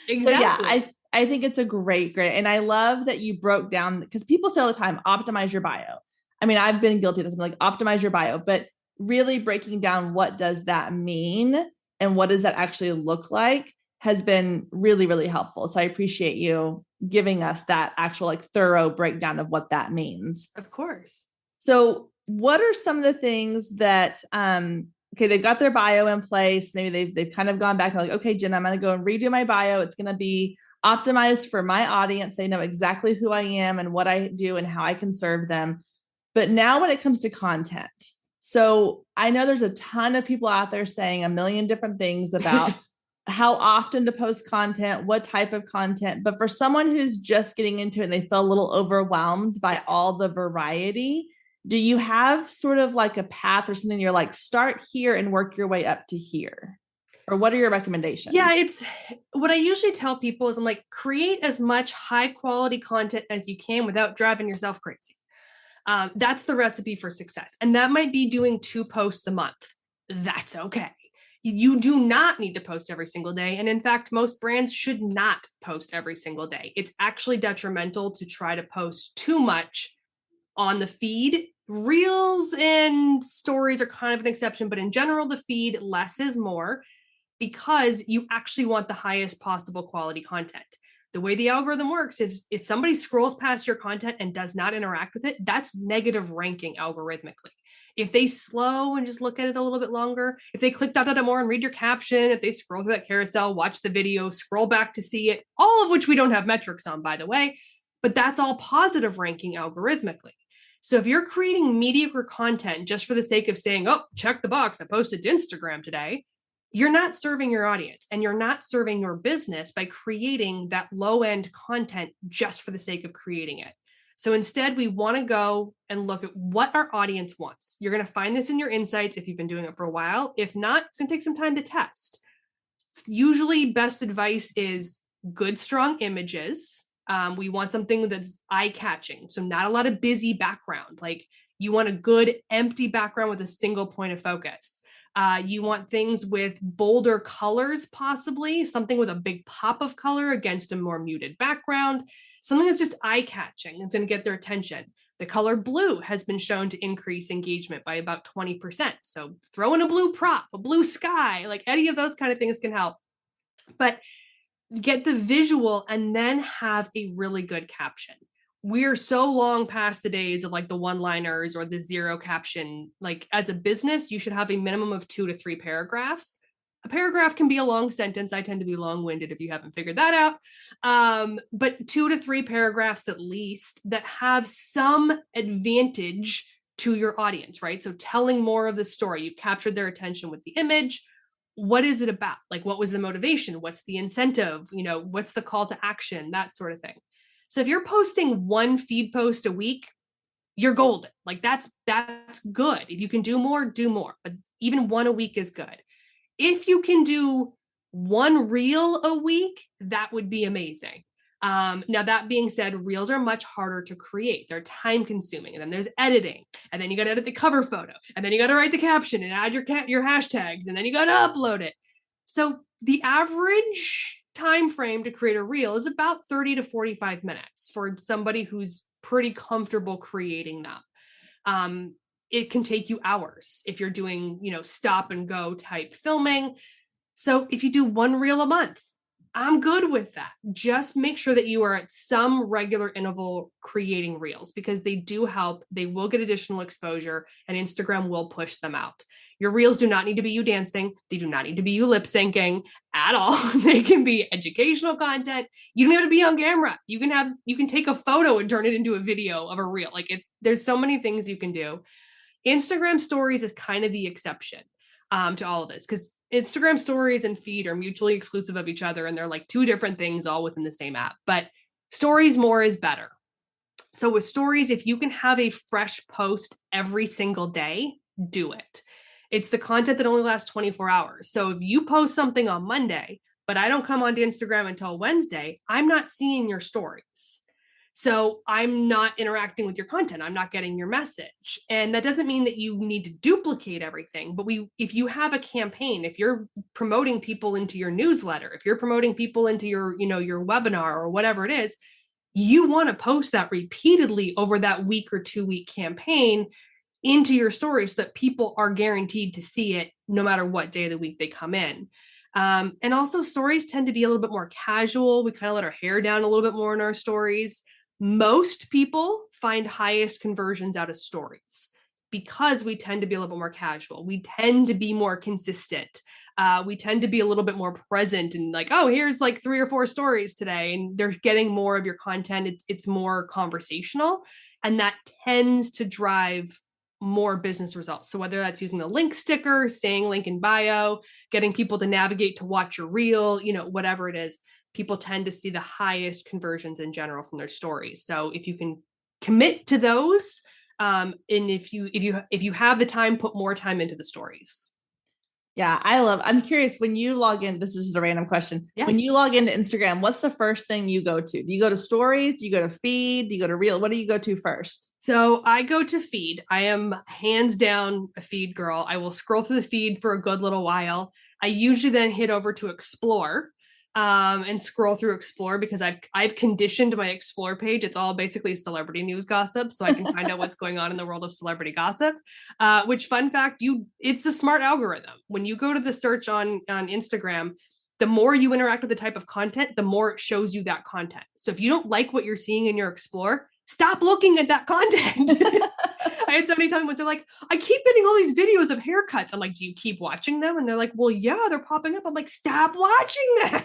A: Exactly. So yeah, I think it's a great. And I love that you broke down, because people say all the time, optimize your bio. I mean, I've been guilty of this. I'm like, optimize your bio, but really breaking down what does that mean and what does that actually look like has been really, really helpful. So I appreciate you giving us that actual like thorough breakdown of what that means.
B: Of course.
A: So what are some of the things that, they've got their bio in place. Maybe they've kind of gone back and like, okay, Jen, I'm going to go and redo my bio. It's going to be optimized for my audience. They know exactly who I am and what I do and how I can serve them. But now when it comes to content, so I know there's a ton of people out there saying a million different things about how often to post content, what type of content. But for someone who's just getting into it and they feel a little overwhelmed by all the variety, do you have sort of like a path or something you're like, start here and work your way up to here? Or what are your recommendations?
B: Yeah, it's what I usually tell people is I'm like, create as much high quality content as you can without driving yourself crazy. That's the recipe for success. And that might be doing 2 posts a month. That's okay. You do not need to post every single day. And in fact, most brands should not post every single day. It's actually detrimental to try to post too much on the feed. Reels and stories are kind of an exception, but in general, the feed, less is more, because you actually want the highest possible quality content. The way the algorithm works is if somebody scrolls past your content and does not interact with it, that's negative ranking algorithmically. If they slow and just look at it a little bit longer, if they click more and read your caption, if they scroll through that carousel, watch the video, scroll back to see it, all of which we don't have metrics on, by the way, but that's all positive ranking algorithmically. So if you're creating mediocre content just for the sake of saying, oh, check the box, I posted to Instagram today, you're not serving your audience and you're not serving your business by creating that low-end content just for the sake of creating it. So instead, we want to go and look at what our audience wants. You're going to find this in your insights if you've been doing it for a while. If not, it's going to take some time to test. Usually, best advice is good, strong images. We want something that's eye-catching. So not a lot of busy background. Like you want a good empty background with a single point of focus. You want things with bolder colors, possibly something with a big pop of color against a more muted background, something that's just eye-catching. It's going to get their attention. The color blue has been shown to increase engagement by about 20%. So throw in a blue prop, a blue sky, like any of those kind of things can help. But get the visual and then have a really good caption. We're so long past the days of like the one-liners or the zero caption. Like as a business, you should have a minimum of 2 to 3 paragraphs. A paragraph can be a long sentence. I tend to be long-winded if you haven't figured that out. But 2 to 3 paragraphs at least that have some advantage to your audience, right? So telling more of the story, you've captured their attention with the image. What is it about? Like, what was the motivation? What's the incentive? What's the call to action? That sort of thing. So if you're posting one feed post a week, you're golden. Like that's good. If you can do more, do more. But even one a week is good. If you can do one reel a week, that would be amazing. Now, that being said, reels are much harder to create. They're time consuming. And then there's editing. And then you got to edit the cover photo. And then you got to write the caption and add your hashtags. And then you got to upload it. So the average time frame to create a reel is about 30 to 45 minutes for somebody who's pretty comfortable creating them. It can take you hours if you're doing, stop and go type filming. So if you do one reel a month, I'm good with that. Just make sure that you are at some regular interval creating reels because they do help. They will get additional exposure and Instagram will push them out. Your reels do not need to be you dancing. They do not need to be you lip syncing at all. They can be educational content. You don't have to be on camera. You can take a photo and turn it into a video of a reel. There's so many things you can do. Instagram stories is kind of the exception to all of this because Instagram stories and feed are mutually exclusive of each other. And they're like 2 different things all within the same app, but stories more is better. So with stories, if you can have a fresh post every single day, do it. It's the content that only lasts 24 hours. So if you post something on Monday, but I don't come onto Instagram until Wednesday, I'm not seeing your stories. So I'm not interacting with your content. I'm not getting your message. And that doesn't mean that you need to duplicate everything, but if you have a campaign, if you're promoting people into your newsletter, if you're promoting people into your webinar or whatever it is, you want to post that repeatedly over that week or 2-week campaign into your stories so that people are guaranteed to see it no matter what day of the week they come in. And also stories tend to be a little bit more casual. We kind of let our hair down a little bit more in our stories. Most people find highest conversions out of stories because we tend to be a little bit more casual. We tend to be more consistent. We tend to be a little bit more present and like, oh, here's like 3 or 4 stories today. And they're getting more of your content. It's more conversational. And that tends to drive more business results. So whether that's using the link sticker, saying link in bio, getting people to navigate to watch your reel, whatever it is, people tend to see the highest conversions in general from their stories. So if you can commit to those, and if you have the time, put more time into the stories.
A: Yeah, I'm curious, when you log in, this is just a random question. Yeah. When you log into Instagram, what's the first thing you go to? Do you go to stories? Do you go to feed? Do you go to reel? What do you go to first?
B: So I go to feed. I am hands down a feed girl. I will scroll through the feed for a good little while. I usually then hit over to explore. And scroll through explore because I've conditioned my explore page. It's all basically celebrity news gossip. So I can find out what's going on in the world of celebrity gossip, which fun fact, it's a smart algorithm. When you go to the search on Instagram, the more you interact with the type of content, the more it shows you that content. So if you don't like what you're seeing in your explore, stop looking at that content. I had somebody tell me once, they're like, I keep getting all these videos of haircuts. I'm like, do you keep watching them? And they're like, well, yeah, they're popping up. I'm like, stop watching them.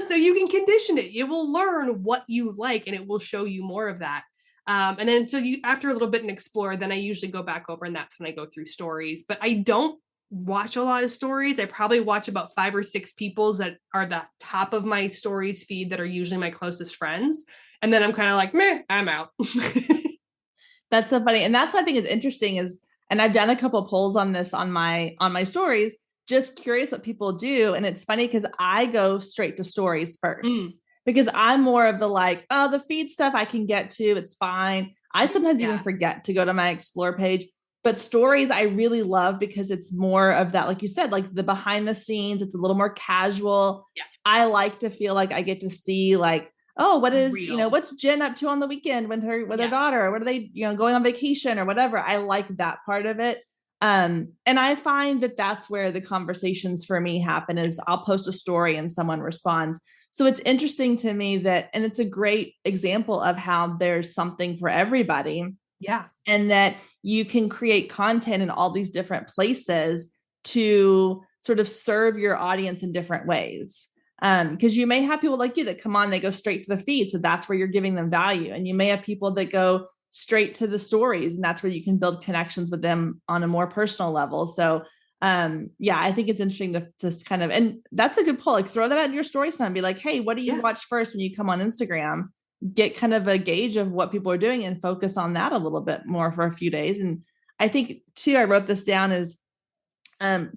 B: So you can condition it. It will learn what you like and it will show you more of that. And then so after a little bit and explore, then I usually go back over and that's when I go through stories. But I don't watch a lot of stories. I probably watch about 5 or 6 people's that are the top of my stories feed that are usually my closest friends. And then I'm kind of like, meh, I'm out.
A: That's so funny. And that's what I think is interesting is, and I've done a couple of polls on this on my stories, just curious what people do. And it's funny because I go straight to stories first because I'm more of the like, oh, the feed stuff I can get to, it's fine. I sometimes even forget to go to my explore page, but stories I really love because it's more of that, like you said, like the behind the scenes, it's a little more casual.
B: Yeah.
A: I like to feel like I get to see like, oh, what is,
B: Real.
A: what's Jenn up to on the weekend with her daughter, or what are they, going on vacation or whatever. I like that part of it. And I find that that's where the conversations for me happen is I'll post a story and someone responds. So it's interesting to me that, and it's a great example of how there's something for everybody.
B: Yeah.
A: And that you can create content in all these different places to sort of serve your audience in different ways. Because you may have people like you that come on, they go straight to the feed. So that's where you're giving them value. And you may have people that go straight to the stories and that's where you can build connections with them on a more personal level. So I think it's interesting to just kind of, and that's a good poll, like throw that out in your stories and be like, hey, what do you watch first when you come on Instagram? Get kind of a gauge of what people are doing and focus on that a little bit more for a few days. And I think too, I wrote this down as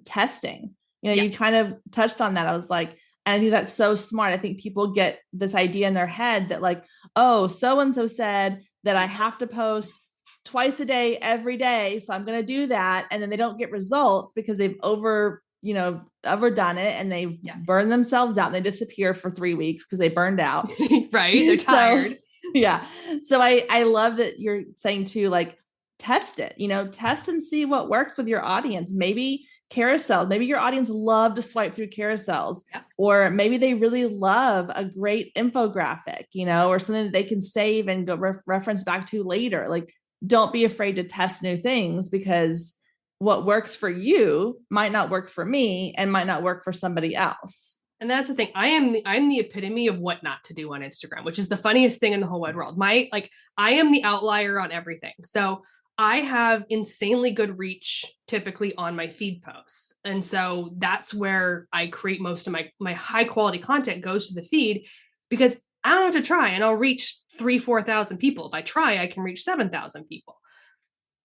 A: testing, you kind of touched on that. I was like, and I think that's so smart. I think people get this idea in their head that like, oh, so-and-so said that I have to post twice a day, every day. So I'm going to do that. And then they don't get results because they've overdone it and they burn themselves out and they disappear for 3 weeks because they burned out.
B: Right. They're tired.
A: So I love that you're saying too, like, test it, test and see what works with your audience. Maybe carousel, maybe your audience love to swipe through carousels, or maybe they really love a great infographic, or something that they can save and go reference back to later. Like, don't be afraid to test new things because what works for you might not work for me and might not work for somebody else.
B: And that's the thing. I'm the epitome of what not to do on Instagram, which is the funniest thing in the whole wide world. I am the outlier on everything. So I have insanely good reach typically on my feed posts. And so that's where I create most of my high quality content goes to the feed because I don't have to try and I'll reach 3,000-4,000 people. If I try, I can reach 7,000 people.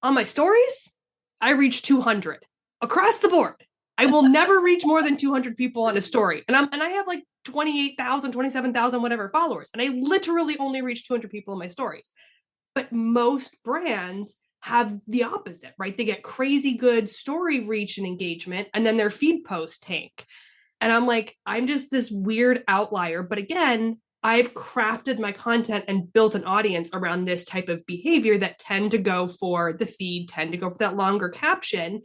B: On my stories, I reach 200 across the board. I will never reach more than 200 people on a story. And I have like 28,000, 27,000, whatever followers. And I literally only reach 200 people in my stories. But most brands have the opposite, right? They get crazy good story reach and engagement, and then their feed posts tank. And I'm like, I'm just this weird outlier. But again, I've crafted my content and built an audience around this type of behavior that tend to go for the feed, tend to go for that longer caption,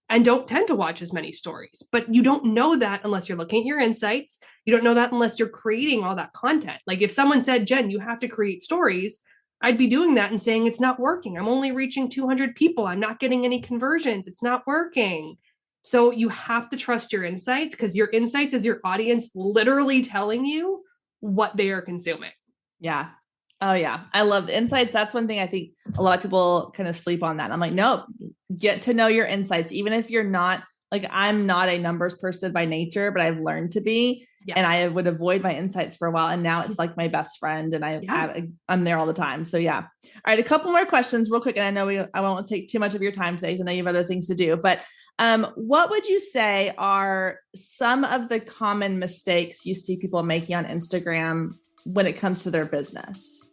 B: and don't tend to watch as many stories. But you don't know that unless you're looking at your insights. You don't know that unless you're creating all that content. Like if someone said, Jenn, you have to create stories, I'd be doing that and saying it's not working. I'm only reaching 200 people. I'm not getting any conversions. It's not working. So you have to trust your insights because your insights is your audience literally telling you what they are consuming.
A: Yeah. Oh yeah. I love the insights. That's one thing I think a lot of people kind of sleep on that. I'm like, no, get to know your insights. Even if you're not like, I'm not a numbers person by nature, but I've learned to be, and I would avoid my insights for a while. And now it's like my best friend and I'm there all the time. So yeah. All right. A couple more questions real quick. And I know I won't take too much of your time today because I know you have other things to do, but what would you say are some of the common mistakes you see people making on Instagram when it comes to their business?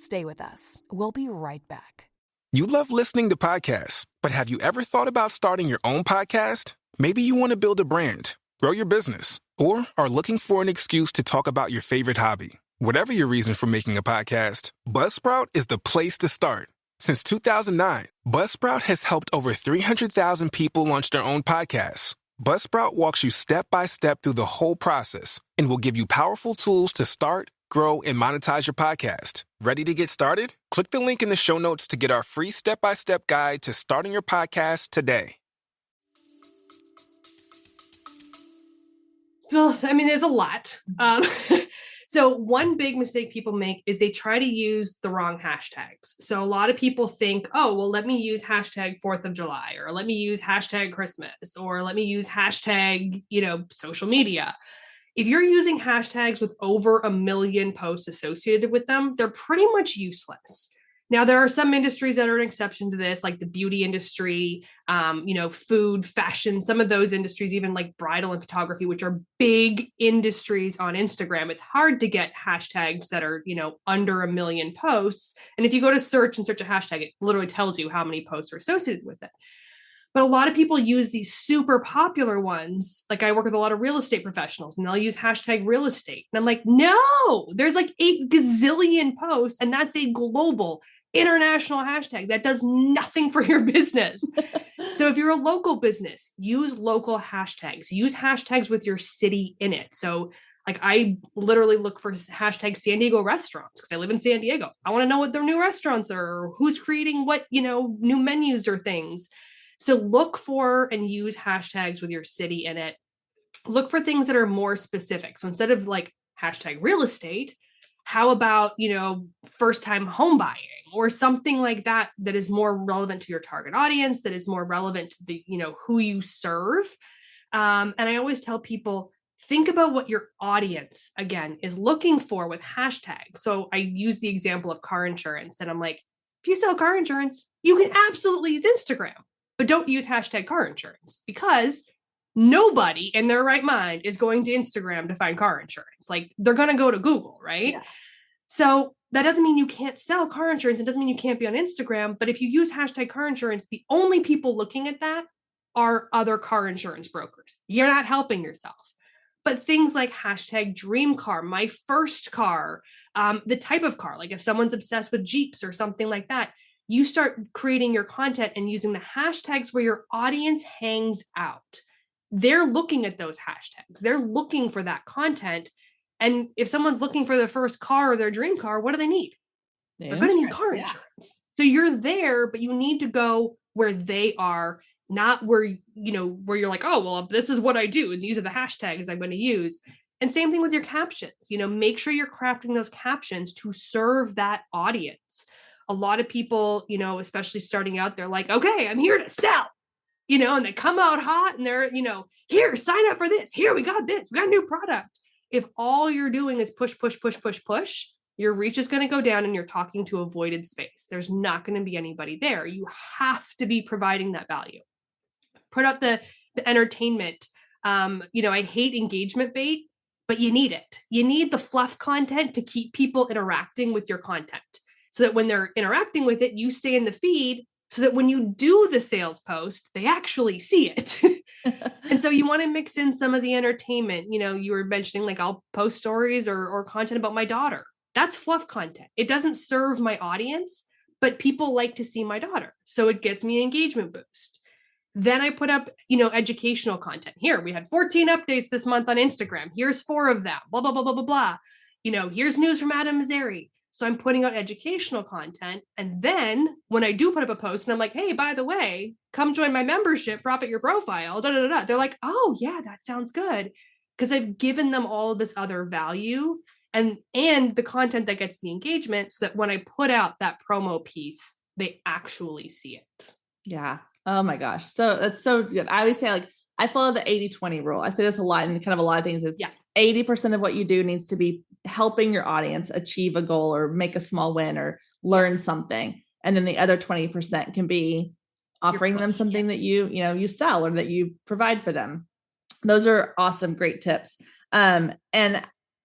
C: Stay with us. We'll be right back.
D: You love listening to podcasts, but have you ever thought about starting your own podcast? Maybe you want to build a brand, grow your business, or are looking for an excuse to talk about your favorite hobby. Whatever your reason for making a podcast, Buzzsprout is the place to start. Since 2009, Buzzsprout has helped over 300,000 people launch their own podcasts. Buzzsprout walks you step by step through the whole process and will give you powerful tools to start, grow, and monetize your podcast. Ready to get started? Click the link in the show notes to get our free step-by-step guide to starting your podcast today.
B: Well, I mean, there's a lot. So one big mistake people make is they try to use the wrong hashtags. So a lot of people think, oh, well, let me use hashtag 4th of July, or let me use hashtag Christmas, or let me use hashtag, social media. If you're using hashtags with over 1 million posts associated with them, they're pretty much useless. Now, there are some industries that are an exception to this, like the beauty industry, food, fashion, some of those industries, even like bridal and photography, which are big industries on Instagram. It's hard to get hashtags that are, under 1 million posts. And if you go to search and search a hashtag, it literally tells you how many posts are associated with it. But a lot of people use these super popular ones. Like I work with a lot of real estate professionals and they'll use hashtag real estate. And I'm like, no, there's like 8 gazillion posts and that's a global international hashtag that does nothing for your business. So if you're a local business, use local hashtags, use hashtags with your city in it. So like I literally look for hashtag San Diego restaurants because I live in San Diego. I want to know what their new restaurants are, or who's creating what, new menus or things. So look for and use hashtags with your city in it. Look for things that are more specific. So instead of like hashtag real estate, how about, first time home buying or something like that, that is more relevant to your target audience, that is more relevant to the, who you serve. And I always tell people, think about what your audience, again, is looking for with hashtags. So I use the example of car insurance and I'm like, if you sell car insurance, you can absolutely use Instagram. But don't use hashtag car insurance because nobody in their right mind is going to Instagram to find car insurance. Like they're going to go to Google, right? Yeah. So that doesn't mean you can't sell car insurance. It doesn't mean you can't be on Instagram. But if you use hashtag car insurance, the only people looking at that are other car insurance brokers. You're not helping yourself. But things like hashtag dream car, my first car, the type of car, like if someone's obsessed with Jeeps or something like that, you start creating your content and using the hashtags where your audience hangs out. They're looking at those hashtags. They're looking for that content. And if someone's looking for their first car or their dream car, what do they need? They're going to need car insurance. So you're there, but you need to go where they are, not where you're like, oh, well, this is what I do. And these are the hashtags I'm going to use. And same thing with your captions, make sure you're crafting those captions to serve that audience. A lot of people, especially starting out, they're like, okay, I'm here to sell, and they come out hot and they're, here, sign up for this. Here, we got this. We got a new product. If all you're doing is push, push, push, push, push, your reach is going to go down and you're talking to a voided space. There's not going to be anybody there. You have to be providing that value. Put out the entertainment. I hate engagement bait, but you need it. You need the fluff content to keep people interacting with your content. So that when they're interacting with it, you stay in the feed so that when you do the sales post, they actually see it. And so you want to mix in some of the entertainment. You were mentioning like I'll post stories or content about my daughter. That's fluff content. It doesn't serve my audience, but people like to see my daughter. So it gets me an engagement boost. Then I put up, educational content. Here, we had 14 updates this month on Instagram. Here's 4 of them, blah, blah, blah, blah, blah, blah. Here's news from Adam Mazzari. So I'm putting out educational content. And then when I do put up a post and I'm like, hey, by the way, come join my membership, profit your profile, they're like, oh yeah, that sounds good. Because I've given them all of this other value and the content that gets the engagement so that when I put out that promo piece, they actually see it.
A: Yeah. Oh my gosh. So that's so good. I always say like, I follow the 80-20 rule. I say this a lot and kind of a lot of things is 80% of what you do needs to be helping your audience achieve a goal or make a small win or learn something. And then the other 20% can be offering them something that you sell or that you provide for them. Those are awesome. Great tips. And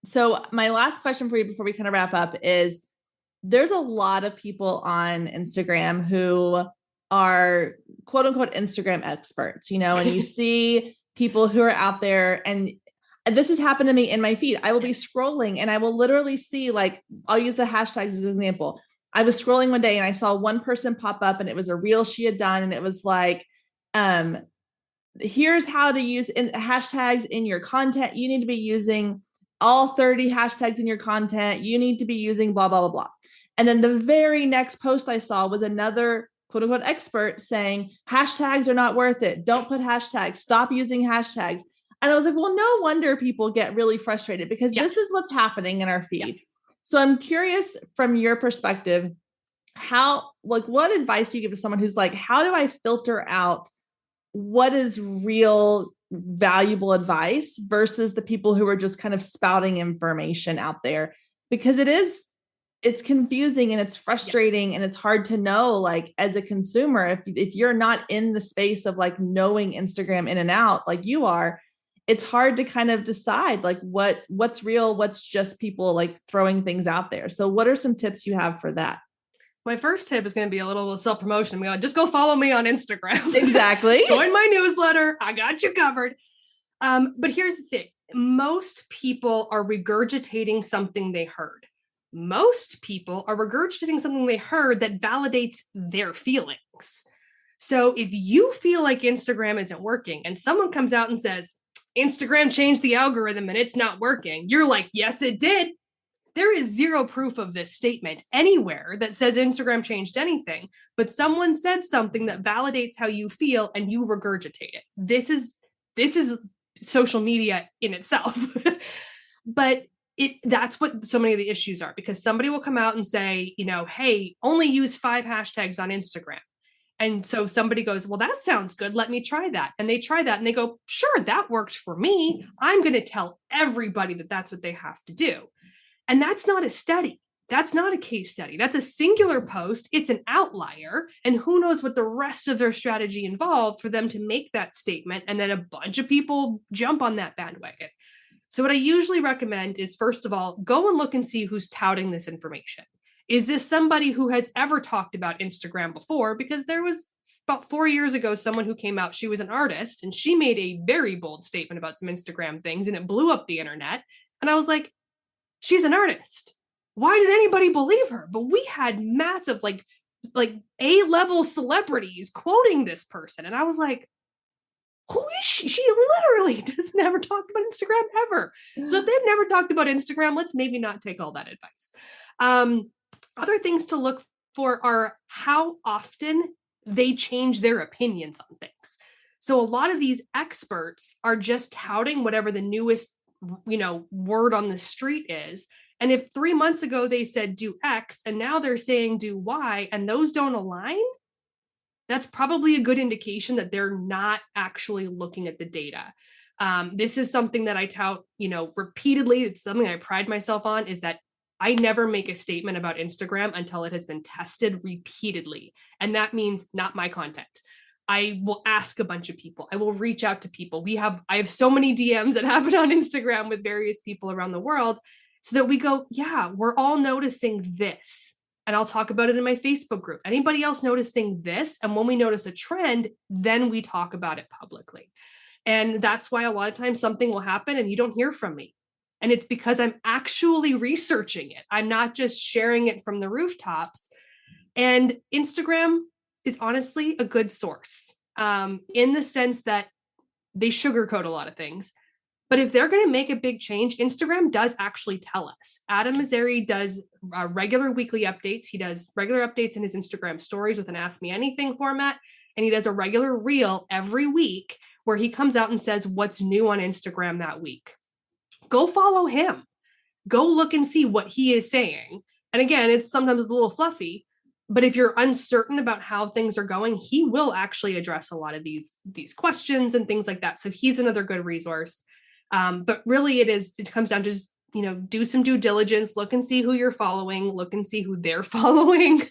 A: so my last question for you before we kind of wrap up is there's a lot of people on Instagram who are quote unquote Instagram experts, and you see people who are out there and this has happened to me in my feed. I will be scrolling and I will literally see like, I'll use the hashtags as an example. I was scrolling one day and I saw one person pop up and it was a reel she had done. And it was like, here's how to use hashtags in your content. You need to be using all 30 hashtags in your content. You need to be using blah, blah, blah, blah. And then the very next post I saw was another quote unquote expert saying hashtags are not worth it. Don't put hashtags. Stop using hashtags. And I was like, well, no wonder people get really frustrated because this is what's happening in our feed. So I'm curious from your perspective, what advice do you give to someone who's like, how do I filter out what is real valuable advice versus the people who are just kind of spouting information out there? Because it's confusing and it's frustrating and it's hard to know, like, as a consumer, if you're not in the space of like knowing Instagram in and out like you are, it's hard to kind of decide like what's real, what's just people like throwing things out there. So what are some tips you have for that?
B: My first tip is going to be a little self-promotion. Just go follow me on Instagram.
A: Exactly.
B: Join my newsletter. I got you covered. But here's the thing. Most people are regurgitating something they heard. Most people are regurgitating something they heard that validates their feelings. So if you feel like Instagram isn't working and someone comes out and says, Instagram changed the algorithm and it's not working, you're like, yes, it did. There is zero proof of this statement anywhere that says Instagram changed anything, but someone said something that validates how you feel and you regurgitate it. This is social media in itself. But that's what so many of the issues are, because somebody will come out and say, hey, only use 5 hashtags on Instagram. And so somebody goes, well, that sounds good. Let me try that. And they try that and they go, sure, that worked for me. I'm going to tell everybody that that's what they have to do. And that's not a study. That's not a case study. That's a singular post. It's an outlier. And who knows what the rest of their strategy involved for them to make that statement. And then a bunch of people jump on that bandwagon. So what I usually recommend is, first of all, go and look and see who's touting this information. Is this somebody who has ever talked about Instagram before? Because there was about 4 years ago, someone who came out, she was an artist, and she made a very bold statement about some Instagram things, and it blew up the internet. And I was like, she's an artist. Why did anybody believe her? But we had massive, like A-level celebrities quoting this person. And I was like, who is she? She literally does never talk about Instagram ever. So if they've never talked about Instagram, let's maybe not take all that advice. Other things to look for are how often they change their opinions on things. So a lot of these experts are just touting whatever the newest, word on the street is. And if 3 months ago they said do X and now they're saying do Y and those don't align, that's probably a good indication that they're not actually looking at the data. This is something that I tout, repeatedly. It's something I pride myself on, is that I never make a statement about Instagram until it has been tested repeatedly. And that means not my content. I will ask a bunch of people. I will reach out to people. I have so many DMs that happen on Instagram with various people around the world, so that we go, yeah, we're all noticing this. And I'll talk about it in my Facebook group. Anybody else noticing this? And when we notice a trend, then we talk about it publicly. And that's why a lot of times something will happen and you don't hear from me. And it's because I'm actually researching it. I'm not just sharing it from the rooftops. And Instagram is honestly a good source, in the sense that they sugarcoat a lot of things. But if they're going to make a big change, Instagram does actually tell us. Adam Mazzari does regular weekly updates. He does regular updates in his Instagram stories with an Ask Me Anything format. And he does a regular reel every week where he comes out and says what's new on Instagram that week. Go follow him. Go look and see what he is saying. And again, it's sometimes a little fluffy, but if you're uncertain about how things are going, he will actually address a lot of these questions and things like that. So he's another good resource. But really it comes down to just, do some due diligence, look and see who you're following, look and see who they're following,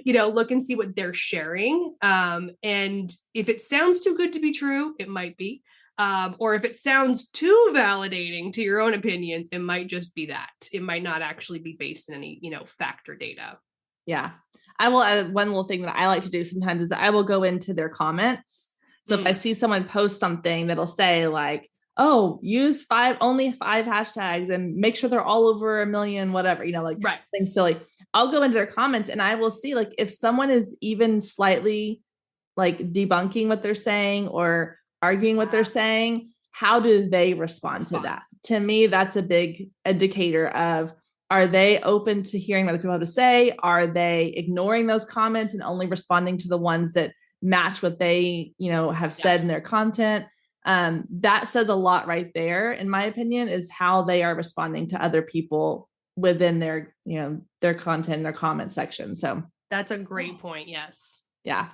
B: look and see what they're sharing. And if it sounds too good to be true, it might be. Or if it sounds too validating to your own opinions, it might just be that. It might not actually be based in any, fact or data.
A: Yeah. I will add one little thing that I like to do sometimes is I will go into their comments. So if I see someone post something that'll say like, oh, use only 5 hashtags and make sure they're all over 1 million, whatever,
B: right.
A: Things silly. I'll go into their comments and I will see like if someone is even slightly like debunking what they're saying or arguing what they're saying, how do they respond to that? To me, that's a big indicator of, are they open to hearing what other people have to say? Are they ignoring those comments and only responding to the ones that match what they, have said in their content? that says a lot right there, in my opinion, is how they are responding to other people within their, their content, their comment section. So
B: that's a great point. Yes.
A: Yeah.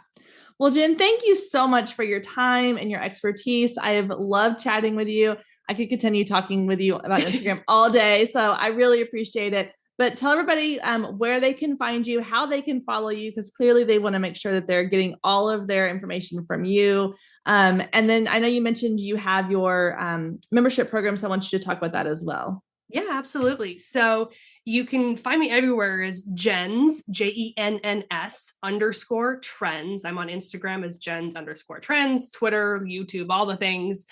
A: Well, Jenn, thank you so much for your time and your expertise. I have loved chatting with you. I could continue talking with you about Instagram all day. So I really appreciate it. But tell everybody where they can find you, how they can follow you, because clearly they want to make sure that they're getting all of their information from you. And then I know you mentioned you have your membership program, so I want you to talk about that as well.
B: Yeah, absolutely. So you can find me everywhere as Jenns, JENNS _trends. I'm on Instagram as Jenns_trends, Twitter, YouTube, all the things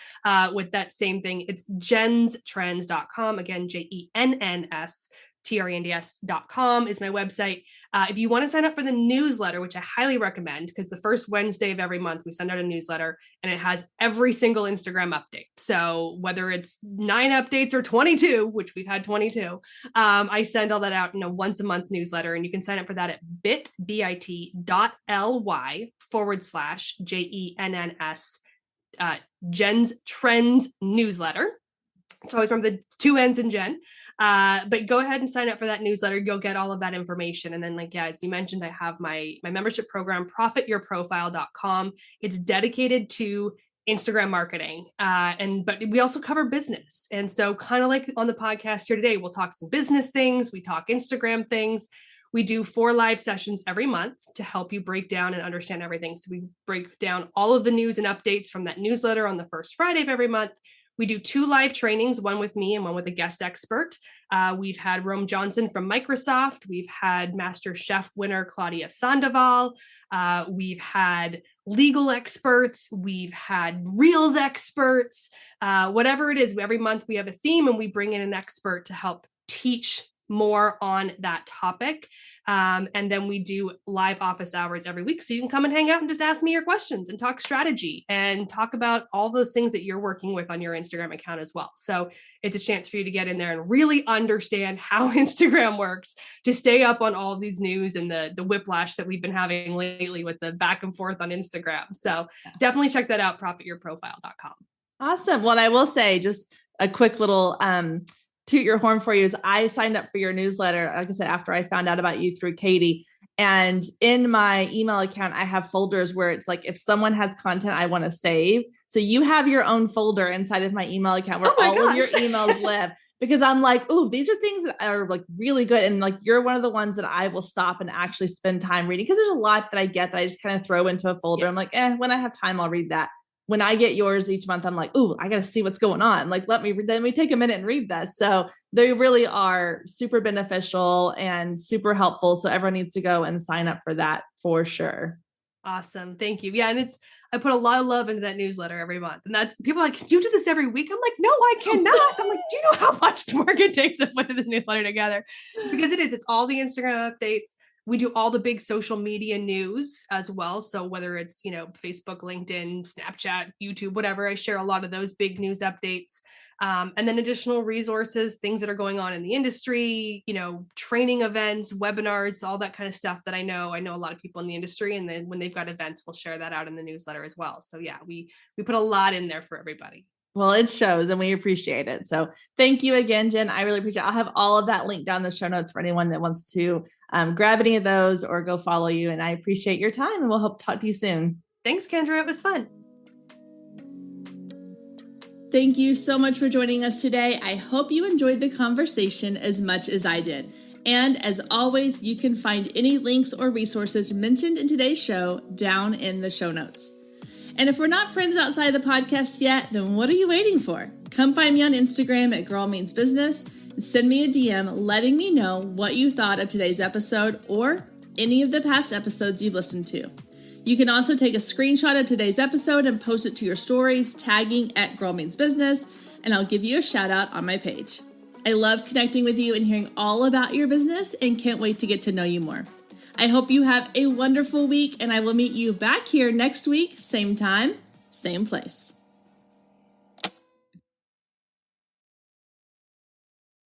B: with that same thing. It's jennstrends.com. Again, JENNS_trends.com is my website. If you want to sign up for the newsletter, which I highly recommend, because the first Wednesday of every month, we send out a newsletter and it has every single Instagram update. So whether it's 9 updates or 22, which we've had 22, I send all that out in a once a month newsletter, and you can sign up for that at bit.ly/JENNS Jenn's Trends newsletter. So always remember the 2 N's in Jenn. But go ahead and sign up for that newsletter. You'll get all of that information. And then, as you mentioned, I have my membership program, profityourprofile.com. It's dedicated to Instagram marketing. But we also cover business. And so kind of like on the podcast here today, we'll talk some business things. We talk Instagram things. We do 4 live sessions every month to help you break down and understand everything. So we break down all of the news and updates from that newsletter on the first Friday of every month. We do 2 live trainings, one with me and one with a guest expert. We've had Rome Johnson from Microsoft. We've had Master Chef winner Claudia Sandoval. We've had legal experts. We've had Reels experts. Whatever it is, every month we have a theme and we bring in an expert to help teach more on that topic. And then we do live office hours every week. So you can come and hang out and just ask me your questions and talk strategy and talk about all those things that you're working with on your Instagram account as well. So it's a chance for you to get in there and really understand how Instagram works, to stay up on all these news and the whiplash that we've been having lately with the back and forth on Instagram. So definitely check that out, profityourprofile.com.
A: Awesome. Well, I will say just a quick little toot your horn for you is I signed up for your newsletter, like I said, after I found out about you through Katie. And in my email account, I have folders where it's like, if someone has content I want to save. So you have your own folder inside of my email account where all of your emails live, because I'm like, ooh, these are things that are like really good. And like, you're one of the ones that I will stop and actually spend time reading, because there's a lot that I get that I just kind of throw into a folder. Yeah. I'm like, when I have time, I'll read that. When I get yours each month, I'm like, ooh, I got to see what's going on. Like, let me take a minute and read this. So they really are super beneficial and super helpful. So everyone needs to go and sign up for that for sure.
B: Awesome. Thank you. Yeah. And I put a lot of love into that newsletter every month. And that's people are like, can you do this every week? I'm like, no, I cannot. I'm like, do you know how much work it takes to put this newsletter together? Because it's all the Instagram updates. We do all the big social media news as well. So whether it's, Facebook, LinkedIn, Snapchat, YouTube, whatever, I share a lot of those big news updates. And then additional resources, things that are going on in the industry, training events, webinars, all that kind of stuff that I know a lot of people in the industry. And then when they've got events, we'll share that out in the newsletter as well. So yeah, we put a lot in there for everybody.
A: Well, it shows and we appreciate it. So thank you again, Jenn. I really appreciate it. I'll have all of that linked down in the show notes for anyone that wants to grab any of those or go follow you. And I appreciate your time, and we'll hope to talk to you soon.
B: Thanks, Kendra. It was fun.
A: Thank you so much for joining us today. I hope you enjoyed the conversation as much as I did. And as always, you can find any links or resources mentioned in today's show down in the show notes. And if we're not friends outside the podcast yet, then what are you waiting for? Come find me on Instagram at Girl Means Business and send me a DM letting me know what you thought of today's episode or any of the past episodes you've listened to. You can also take a screenshot of today's episode and post it to your stories, tagging at Girl Means Business, and I'll give you a shout out on my page. I love connecting with you and hearing all about your business and can't wait to get to know you more. I hope you have a wonderful week, and I will meet you back here next week, same time, same place.